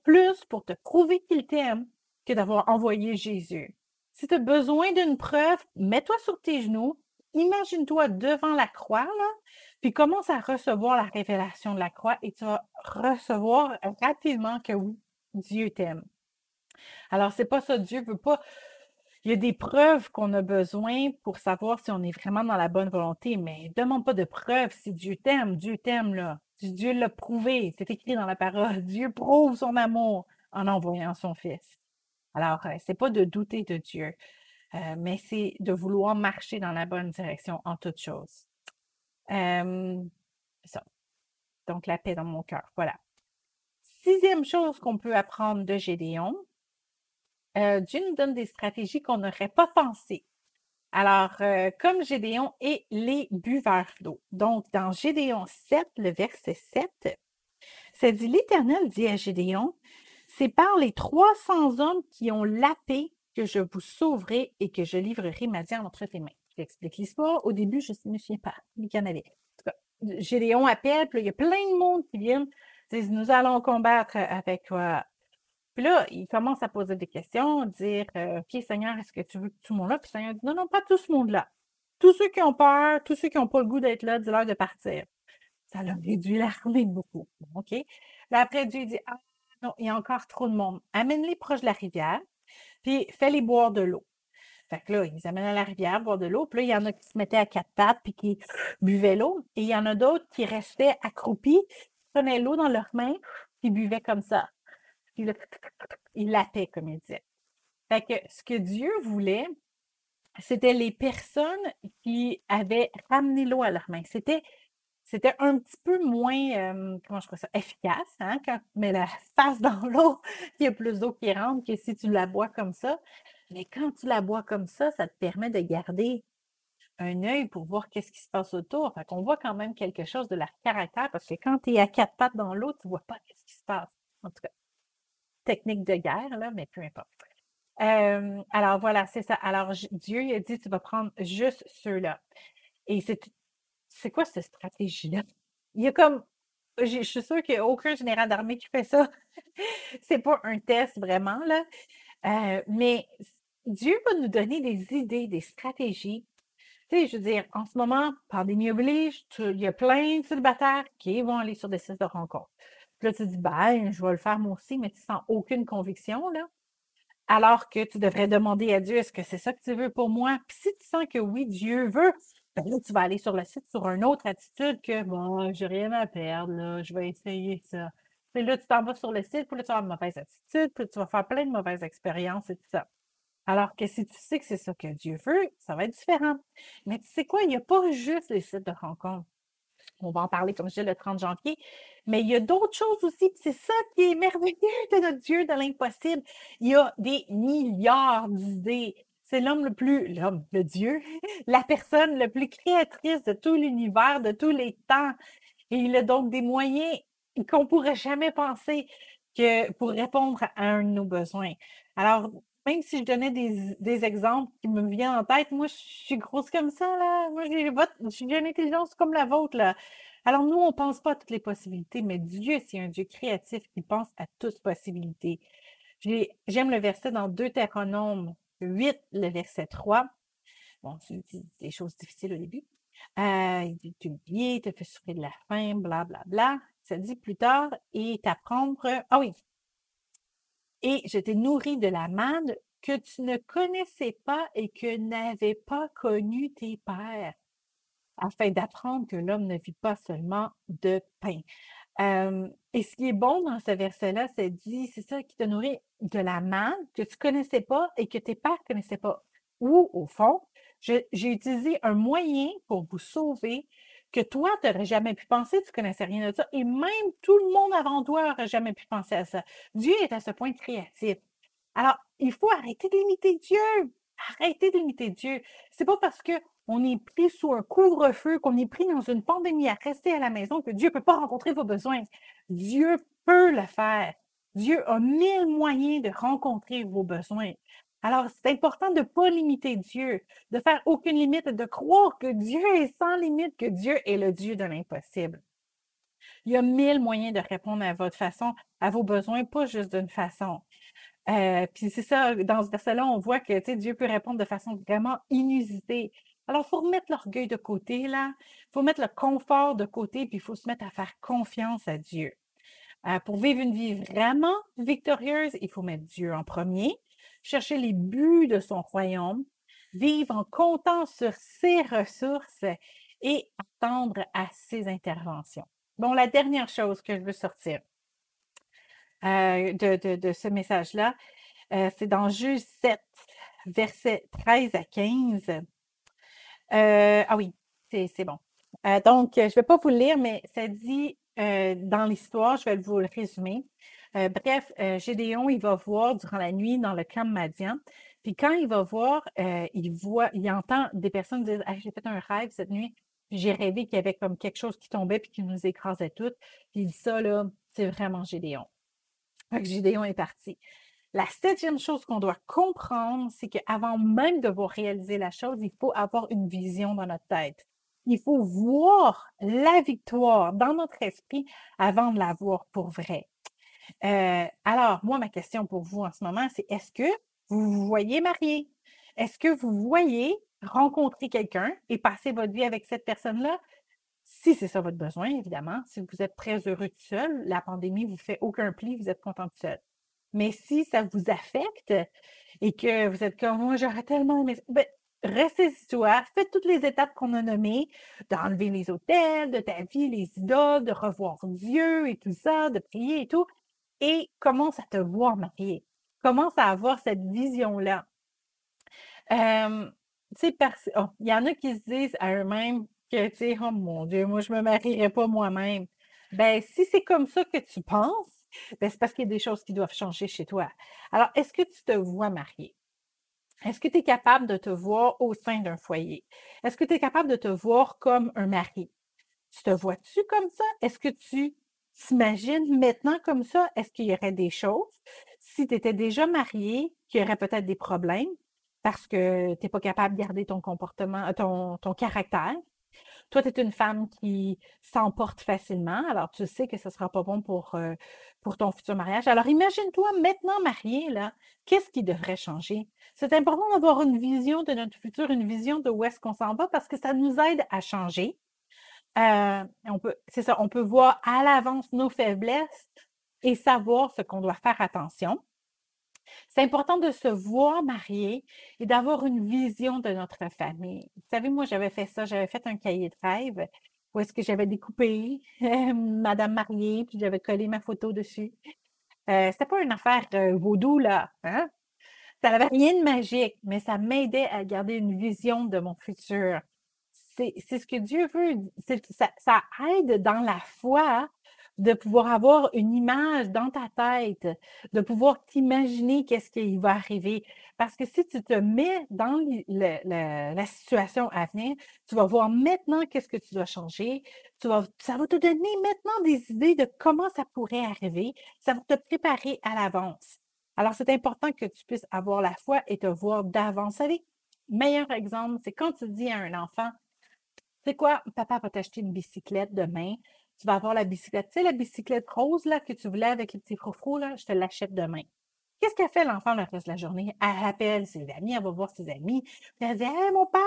plus pour te prouver qu'il t'aime que d'avoir envoyé Jésus? Si tu as besoin d'une preuve, mets-toi sur tes genoux, imagine-toi devant la croix, là, puis commence à recevoir la révélation de la croix et tu vas recevoir rapidement que oui, Dieu t'aime. Alors, c'est pas ça, Dieu veut pas. Il y a des preuves qu'on a besoin pour savoir si on est vraiment dans la bonne volonté, mais demande pas de preuves si Dieu t'aime, là. Dieu l'a prouvé, c'est écrit dans la parole. Dieu prouve son amour en envoyant son Fils. Alors, c'est pas de douter de Dieu, mais c'est de vouloir marcher dans la bonne direction en toutes choses. Ça. Donc, la paix dans mon cœur. Voilà. Sixième chose qu'on peut apprendre de Gédéon, Dieu nous donne des stratégies qu'on n'aurait pas pensées. Alors, comme Gédéon et les buveurs d'eau. Donc, dans Gédéon 7, le verset 7, ça dit, l'Éternel dit à Gédéon, c'est par les 300 hommes qui ont la paix que je vous sauverai et que je livrerai Madian entre tes mains. J'explique l'histoire. Au début, je ne me souviens pas, mais qu'il y en avait. En tout cas, Gédéon appelle, puis là, il y a plein de monde qui viennent, disent, nous allons combattre avec toi. Puis là, il commence à poser des questions, dire, OK, Seigneur, est-ce que tu veux que tout le monde là? Puis Seigneur dit, non, non, pas tout ce monde-là. Tous ceux qui ont peur, tous ceux qui n'ont pas le goût d'être là, dis-leur de partir. Ça l'a réduit l'armée beaucoup. Bon, OK. Là, après, Dieu dit, ah non, il y a encore trop de monde. Amène-les proche de la rivière, puis fais-les boire de l'eau. Fait que là, ils amènent à la rivière boire de l'eau. Puis là, il y en a qui se mettaient à quatre pattes puis qui buvaient l'eau. Et il y en a d'autres qui restaient accroupis, prenaient l'eau dans leurs mains, puis buvaient comme ça. Puis là, ils lattaient, comme il disait. Fait que ce que Dieu voulait, c'était les personnes qui avaient ramené l'eau à leurs mains. C'était un petit peu moins, comment je pourrais ça, efficace, hein, quand tu mets la face dans l'eau, il y a plus d'eau qui rentre que si tu la bois comme ça. Mais quand tu la bois comme ça te permet de garder un œil pour voir qu'est-ce qui se passe autour. Fait qu'on voit quand même quelque chose de leur caractère parce que quand tu es à quatre pattes dans l'eau, tu ne vois pas qu'est-ce qui se passe. En tout cas, technique de guerre, là, mais peu importe. Alors voilà, c'est ça. Alors Dieu, il a dit, tu vas prendre juste ceux-là. Et c'est quoi cette stratégie-là? Il y a comme, je suis sûre qu'il n'y a aucun général d'armée qui fait ça. C'est pas un test vraiment, là. Mais Dieu va nous donner des idées, des stratégies. Tu sais, je veux dire, en ce moment, pandémie oblige, il y a plein de célibataires qui vont aller sur des sites de rencontres. Puis là, tu dis, ben, je vais le faire moi aussi, mais tu sens aucune conviction, là. Alors que tu devrais demander à Dieu, est-ce que c'est ça que tu veux pour moi? Puis si tu sens que oui, Dieu veut, ben là, tu vas aller sur le site sur une autre attitude que, bon, j'ai rien à perdre, là, je vais essayer ça. Puis là, tu t'en vas sur le site, puis là, tu vas avoir une mauvaise attitude, puis tu vas faire plein de mauvaises expériences et tout ça. Alors que si tu sais que c'est ça que Dieu veut, ça va être différent. Mais tu sais quoi, il n'y a pas juste les sites de rencontres. On va en parler, comme je disais, le 30 janvier. Mais il y a d'autres choses aussi. C'est ça qui est merveilleux de notre Dieu de l'impossible. Il y a des milliards d'idées. C'est le Dieu, la personne la plus créatrice de tout l'univers, de tous les temps. Et il a donc des moyens qu'on ne pourrait jamais penser que pour répondre à un de nos besoins. Alors, même si je donnais des exemples qui me viennent en tête, moi, je suis grosse comme ça, là. Moi, j'ai une intelligence comme la vôtre, là. Alors, nous, on ne pense pas à toutes les possibilités, mais Dieu, c'est un Dieu créatif qui pense à toutes possibilités. J'aime le verset dans Deutéronome 8, le verset 3. Bon, c'est des choses difficiles au début. Il dit t'humilier, te fait souffrir de la faim, blablabla. Bla, bla. Ça dit plus tard, et t'apprendre. Ah oui, et je t'ai nourri de la manne que tu ne connaissais pas et que n'avaient pas connu tes pères, afin d'apprendre que l'homme ne vit pas seulement de pain. Et ce qui est bon dans ce verset-là, c'est ça qui t'a nourri de la manne que tu ne connaissais pas et que tes pères ne connaissaient pas. Ou, au fond, j'ai utilisé un moyen pour vous sauver que toi, tu n'aurais jamais pu penser, tu ne connaissais rien de ça, et même tout le monde avant toi n'aurait jamais pu penser à ça. Dieu est à ce point créatif. Alors, il faut arrêter de limiter Dieu. Arrêtez de limiter Dieu. C'est pas parce qu'on est pris sous un couvre-feu, qu'on est pris dans une pandémie à rester à la maison que Dieu ne peut pas rencontrer vos besoins. Dieu peut le faire. Dieu a mille moyens de rencontrer vos besoins. Alors, c'est important de ne pas limiter Dieu, de faire aucune limite, de croire que Dieu est sans limite, que Dieu est le Dieu de l'impossible. Il y a mille moyens de répondre à votre façon, à vos besoins, pas juste d'une façon. Puis c'est ça, dans ce verset-là, on voit que Dieu peut répondre de façon vraiment inusitée. Alors, il faut remettre l'orgueil de côté, là. Il faut mettre le confort de côté, puis il faut se mettre à faire confiance à Dieu. Pour vivre une vie vraiment victorieuse, il faut mettre Dieu en premier, chercher les buts de son royaume, vivre en comptant sur ses ressources et attendre à ses interventions. Bon, la dernière chose que je veux sortir de ce message-là, c'est dans Juge 7, versets 13 à 15. Ah oui, c'est bon. Donc, je ne vais pas vous le lire, mais ça dit dans l'histoire, je vais vous le résumer. Bref, Gédéon, il va voir durant la nuit dans le camp de Madian. Puis quand il va voir, il entend des personnes dire ah, j'ai fait un rêve cette nuit, puis j'ai rêvé qu'il y avait comme quelque chose qui tombait puis qui nous écrasait toutes. Puis il dit ça, là, c'est vraiment Gédéon. Fait que Gédéon est parti. La septième chose qu'on doit comprendre, c'est qu'avant même de voir réaliser la chose, il faut avoir une vision dans notre tête. Il faut voir la victoire dans notre esprit avant de la voir pour vrai. Alors, moi, ma question pour vous en ce moment, c'est est-ce que vous vous voyez marié? Est-ce que vous voyez rencontrer quelqu'un et passer votre vie avec cette personne-là? Si c'est ça votre besoin, évidemment, si vous êtes très heureux tout seul, la pandémie ne vous fait aucun pli, vous êtes content tout seul. Mais si ça vous affecte et que vous êtes comme moi, j'aurais tellement aimé, ben, ressaisis-toi, fais toutes les étapes qu'on a nommées, d'enlever les hôtels de ta vie, les idoles, de revoir Dieu et tout ça, de prier et tout, et commence à te voir marié. Commence à avoir cette vision-là. Tu sais, il y en a qui se disent à eux-mêmes que, tu sais, oh mon Dieu, moi, je me marierai pas moi-même. Ben, si c'est comme ça que tu penses, ben, c'est parce qu'il y a des choses qui doivent changer chez toi. Alors, est-ce que tu te vois marié? Est-ce que tu es capable de te voir au sein d'un foyer? Est-ce que tu es capable de te voir comme un mari? Tu te vois-tu comme ça? Est-ce que tu t'imagines maintenant comme ça? Est-ce qu'il y aurait des choses, si tu étais déjà marié, qu'il y aurait peut-être des problèmes parce que tu n'es pas capable de garder ton comportement, ton caractère? Toi, tu es une femme qui s'emporte facilement, alors tu sais que ce ne sera pas bon pour ton futur mariage. Alors imagine-toi maintenant marié, là, qu'est-ce qui devrait changer? C'est important d'avoir une vision de notre futur, une vision de où est-ce qu'on s'en va parce que ça nous aide à changer. C'est ça, on peut voir à l'avance nos faiblesses et savoir ce qu'on doit faire attention. C'est important de se voir marié et d'avoir une vision de notre famille. Vous savez, moi, j'avais fait ça, j'avais fait un cahier de rêve où est-ce que j'avais découpé Madame mariée, puis j'avais collé ma photo dessus. C'était pas une affaire vaudou, là, hein? Ça n'avait rien de magique, mais ça m'aidait à garder une vision de mon futur. C'est ce que Dieu veut. Ça aide dans la foi de pouvoir avoir une image dans ta tête, de pouvoir t'imaginer qu'est-ce qui va arriver. Parce que si tu te mets dans la situation à venir, tu vas voir maintenant qu'est-ce que tu dois changer. Ça va te donner maintenant des idées de comment ça pourrait arriver. Ça va te préparer à l'avance. Alors, c'est important que tu puisses avoir la foi et te voir d'avance. Vous savez, meilleur exemple, c'est quand tu dis à un enfant, c'est quoi, papa va t'acheter une bicyclette demain. Tu vas avoir la bicyclette. Tu sais, la bicyclette rose là, que tu voulais avec les petits froufrous, là, je te l'achète demain. Qu'est-ce qu'elle fait l'enfant le reste de la journée? Elle appelle ses amis, elle va voir ses amis. Puis elle dit hey, mon père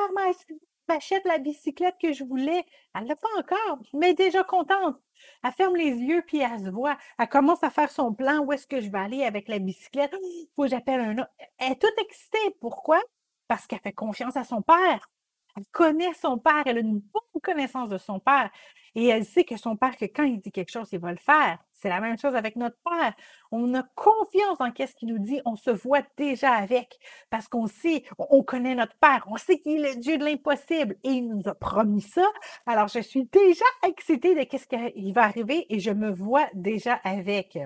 m'achète la bicyclette que je voulais. Elle ne l'a pas encore, mais déjà contente. Elle ferme les yeux, puis elle se voit. Elle commence à faire son plan. Où est-ce que je vais aller avec la bicyclette? Il faut que j'appelle un autre. Elle est toute excitée. Pourquoi? Parce qu'elle fait confiance à son père. Elle connaît son père, elle a une bonne connaissance de son père et elle sait que son père, que quand il dit quelque chose, il va le faire. C'est la même chose avec notre père. On a confiance en qu'est-ce qu'il nous dit, on se voit déjà avec parce qu'on sait, on connaît notre père, on sait qu'il est le Dieu de l'impossible et il nous a promis ça. Alors, je suis déjà excitée de qu'est-ce qui va arriver et je me vois déjà avec.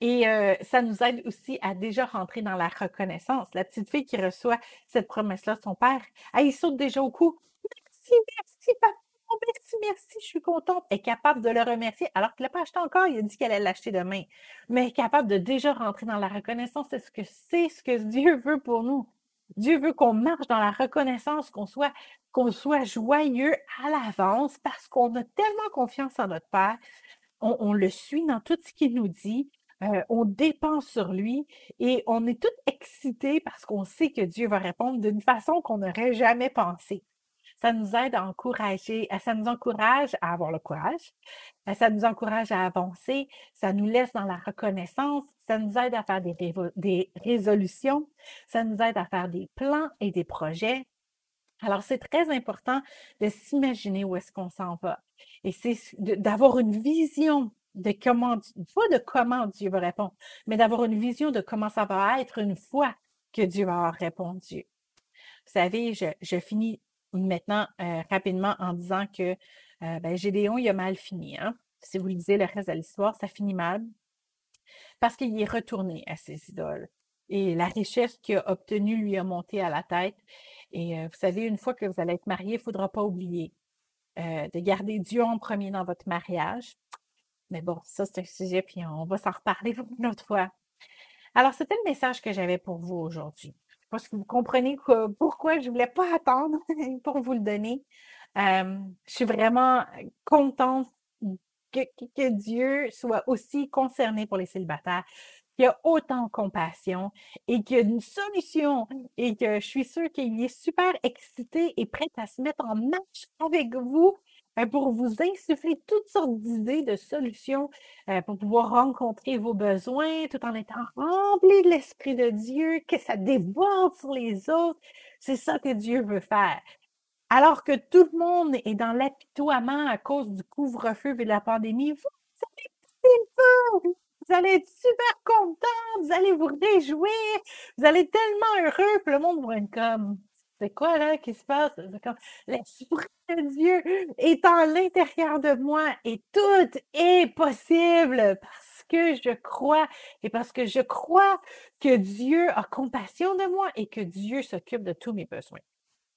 Et ça nous aide aussi à déjà rentrer dans la reconnaissance. La petite fille qui reçoit cette promesse-là de son père, elle saute déjà au cou. Merci, merci, papa. Oh, merci, merci, je suis contente. Elle est capable de le remercier alors qu'il ne l'a pas acheté encore. Il a dit qu'elle allait l'acheter demain. Mais elle est capable de déjà rentrer dans la reconnaissance. C'est ce que Dieu veut pour nous. Dieu veut qu'on marche dans la reconnaissance, qu'on soit joyeux à l'avance parce qu'on a tellement confiance en notre Père. On le suit dans tout ce qu'il nous dit. On dépend sur lui et on est tout excités parce qu'on sait que Dieu va répondre d'une façon qu'on n'aurait jamais pensé. Ça nous aide à encourager, ça nous encourage à avoir le courage, ça nous encourage à avancer, ça nous laisse dans la reconnaissance, ça nous aide à faire des résolutions, ça nous aide à faire des plans et des projets. Alors, c'est très important de s'imaginer où est-ce qu'on s'en va. Et c'est d'avoir une vision de comment, pas de comment Dieu va répondre, mais d'avoir une vision de comment ça va être une fois que Dieu va avoir répondu. Vous savez, je finis maintenant rapidement en disant que Gédéon, il a mal fini. Hein? Si vous lisez le reste de l'histoire, ça finit mal parce qu'il est retourné à ses idoles. Et la richesse qu'il a obtenue lui a monté à la tête. Et vous savez, une fois que vous allez être marié, il ne faudra pas oublier de garder Dieu en premier dans votre mariage. Mais bon, ça, c'est un sujet, puis on va s'en reparler une autre fois. Alors, c'était le message que j'avais pour vous aujourd'hui. Je pense que vous comprenez pourquoi je ne voulais pas attendre pour vous le donner. Je suis vraiment contente que Dieu soit aussi concerné pour les célibataires, qu'il y a autant de compassion et qu'il y a une solution et que je suis sûre qu'il est super excité et prêt à se mettre en marche avec vous pour vous insuffler toutes sortes d'idées de solutions pour pouvoir rencontrer vos besoins tout en étant rempli de l'Esprit de Dieu, que ça déborde sur les autres. C'est ça que Dieu veut faire. Alors que tout le monde est dans l'apitoiement à cause du couvre-feu et de la pandémie, vous allez péter le feu! Vous allez être super contents, vous allez vous réjouir, vous allez être tellement heureux, puis le monde va être comme, c'est quoi là qui se passe? C'est comme, l'Esprit de Dieu est en l'intérieur de moi et tout est possible parce que je crois et parce que je crois que Dieu a compassion de moi et que Dieu s'occupe de tous mes besoins.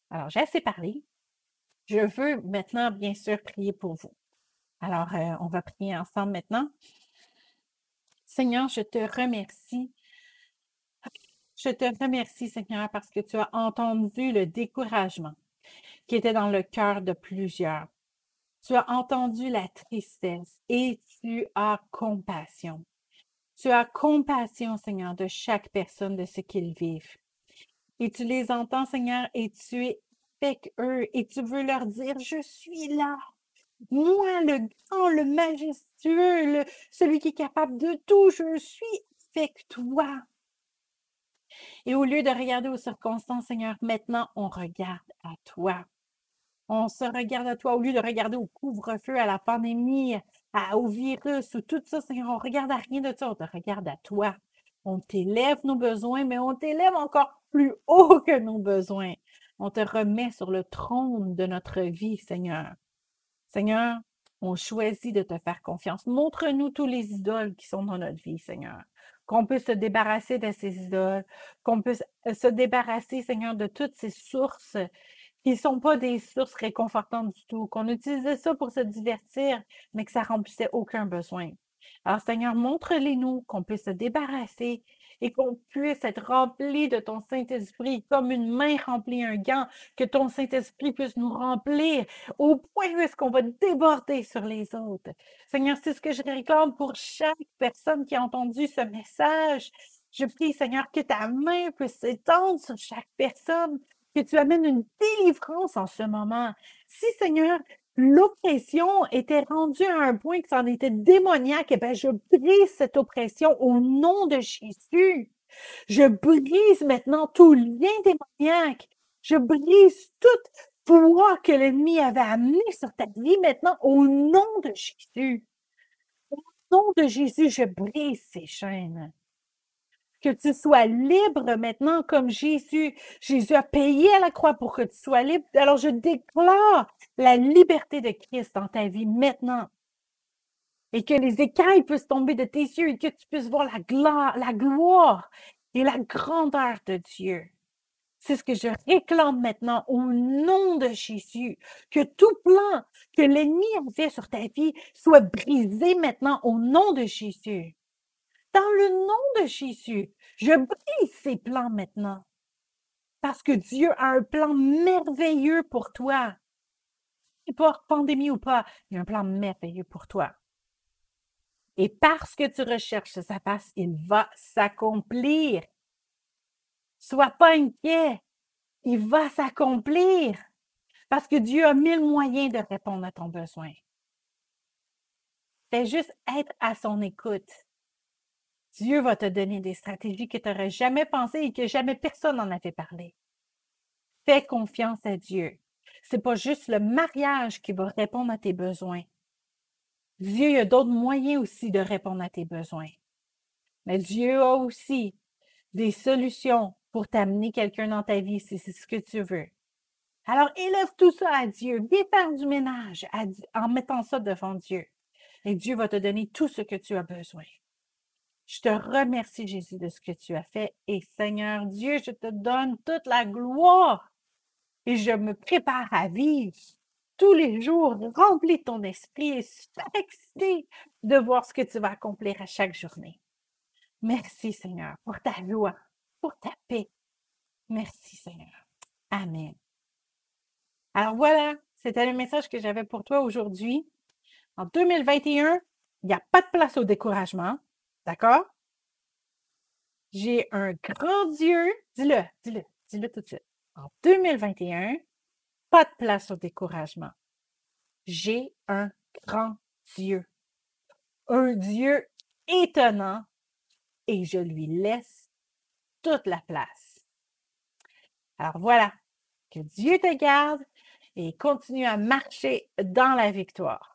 Alors, j'ai assez parlé. Je veux maintenant, bien sûr, prier pour vous. Alors, on va prier ensemble maintenant. Seigneur, je te remercie. Je te remercie, Seigneur, parce que tu as entendu le découragement qui était dans le cœur de plusieurs. Tu as entendu la tristesse et tu as compassion. Tu as compassion, Seigneur, de chaque personne, de ce qu'ils vivent. Et tu les entends, Seigneur, et tu es avec eux et tu veux leur dire, je suis là. Moi, le grand, le majestueux, celui qui est capable de tout, je suis avec toi. Et au lieu de regarder aux circonstances, Seigneur, maintenant, on regarde à toi. On se regarde à toi au lieu de regarder au couvre-feu, à la pandémie, au virus ou tout ça, Seigneur. On regarde à rien de ça. On te regarde à toi. On t'élève nos besoins, mais on t'élève encore plus haut que nos besoins. On te remet sur le trône de notre vie, Seigneur. Seigneur, on choisit de te faire confiance. Montre-nous tous les idoles qui sont dans notre vie, Seigneur. Qu'on puisse se débarrasser de ces idoles, qu'on puisse se débarrasser, Seigneur, de toutes ces sources qui ne sont pas des sources réconfortantes du tout, qu'on utilisait ça pour se divertir, mais que ça remplissait aucun besoin. Alors, Seigneur, montre-les-nous, qu'on puisse se débarrasser et qu'on puisse être rempli de ton Saint-Esprit, comme une main remplit un gant, que ton Saint-Esprit puisse nous remplir au point où est-ce qu'on va déborder sur les autres. Seigneur, c'est ce que je réclame pour chaque personne qui a entendu ce message. Je prie, Seigneur, que ta main puisse s'étendre sur chaque personne, que tu amènes une délivrance en ce moment. Si, Seigneur, l'oppression était rendue à un point que c'en était démoniaque, eh bien, je brise cette oppression au nom de Jésus. Je brise maintenant tout lien démoniaque. Je brise tout pouvoir que l'ennemi avait amené sur ta vie maintenant au nom de Jésus. Au nom de Jésus, je brise ces chaînes. Que tu sois libre maintenant comme Jésus. Jésus a payé à la croix pour que tu sois libre. Alors je déclare la liberté de Christ dans ta vie maintenant. Et que les écailles puissent tomber de tes yeux et que tu puisses voir la gloire et la grandeur de Dieu. C'est ce que je réclame maintenant au nom de Jésus. Que tout plan que l'ennemi a fait sur ta vie soit brisé maintenant au nom de Jésus. Dans le nom de Jésus, je brise ces plans maintenant. Parce que Dieu a un plan merveilleux pour toi. Pas pandémie ou pas, il y a un plan merveilleux pour toi. Et parce que tu recherches sa face, il va s'accomplir. Sois pas inquiet. Il va s'accomplir. Parce que Dieu a mille moyens de répondre à ton besoin. Fais juste être à son écoute. Dieu va te donner des stratégies que tu n'aurais jamais pensées et que jamais personne n'en avait parlé. Fais confiance à Dieu. Ce n'est pas juste le mariage qui va répondre à tes besoins. Dieu, il y a d'autres moyens aussi de répondre à tes besoins. Mais Dieu a aussi des solutions pour t'amener quelqu'un dans ta vie si c'est ce que tu veux. Alors, élève tout ça à Dieu. Viens faire du ménage en mettant ça devant Dieu. Et Dieu va te donner tout ce que tu as besoin. Je te remercie, Jésus, de ce que tu as fait. Et Seigneur Dieu, je te donne toute la gloire. Et je me prépare à vivre tous les jours rempli de ton esprit et super excité de voir ce que tu vas accomplir à chaque journée. Merci, Seigneur, pour ta joie, pour ta paix. Merci, Seigneur. Amen. Alors voilà, C'était le message que j'avais pour toi aujourd'hui. En 2021, il n'y a pas de place au découragement. D'accord? J'ai un grand Dieu. Dis-le, dis-le, dis-le tout de suite. En 2021, pas de place au découragement. J'ai un grand Dieu. Un Dieu étonnant et je lui laisse toute la place. Alors voilà, que Dieu te garde et continue à marcher dans la victoire.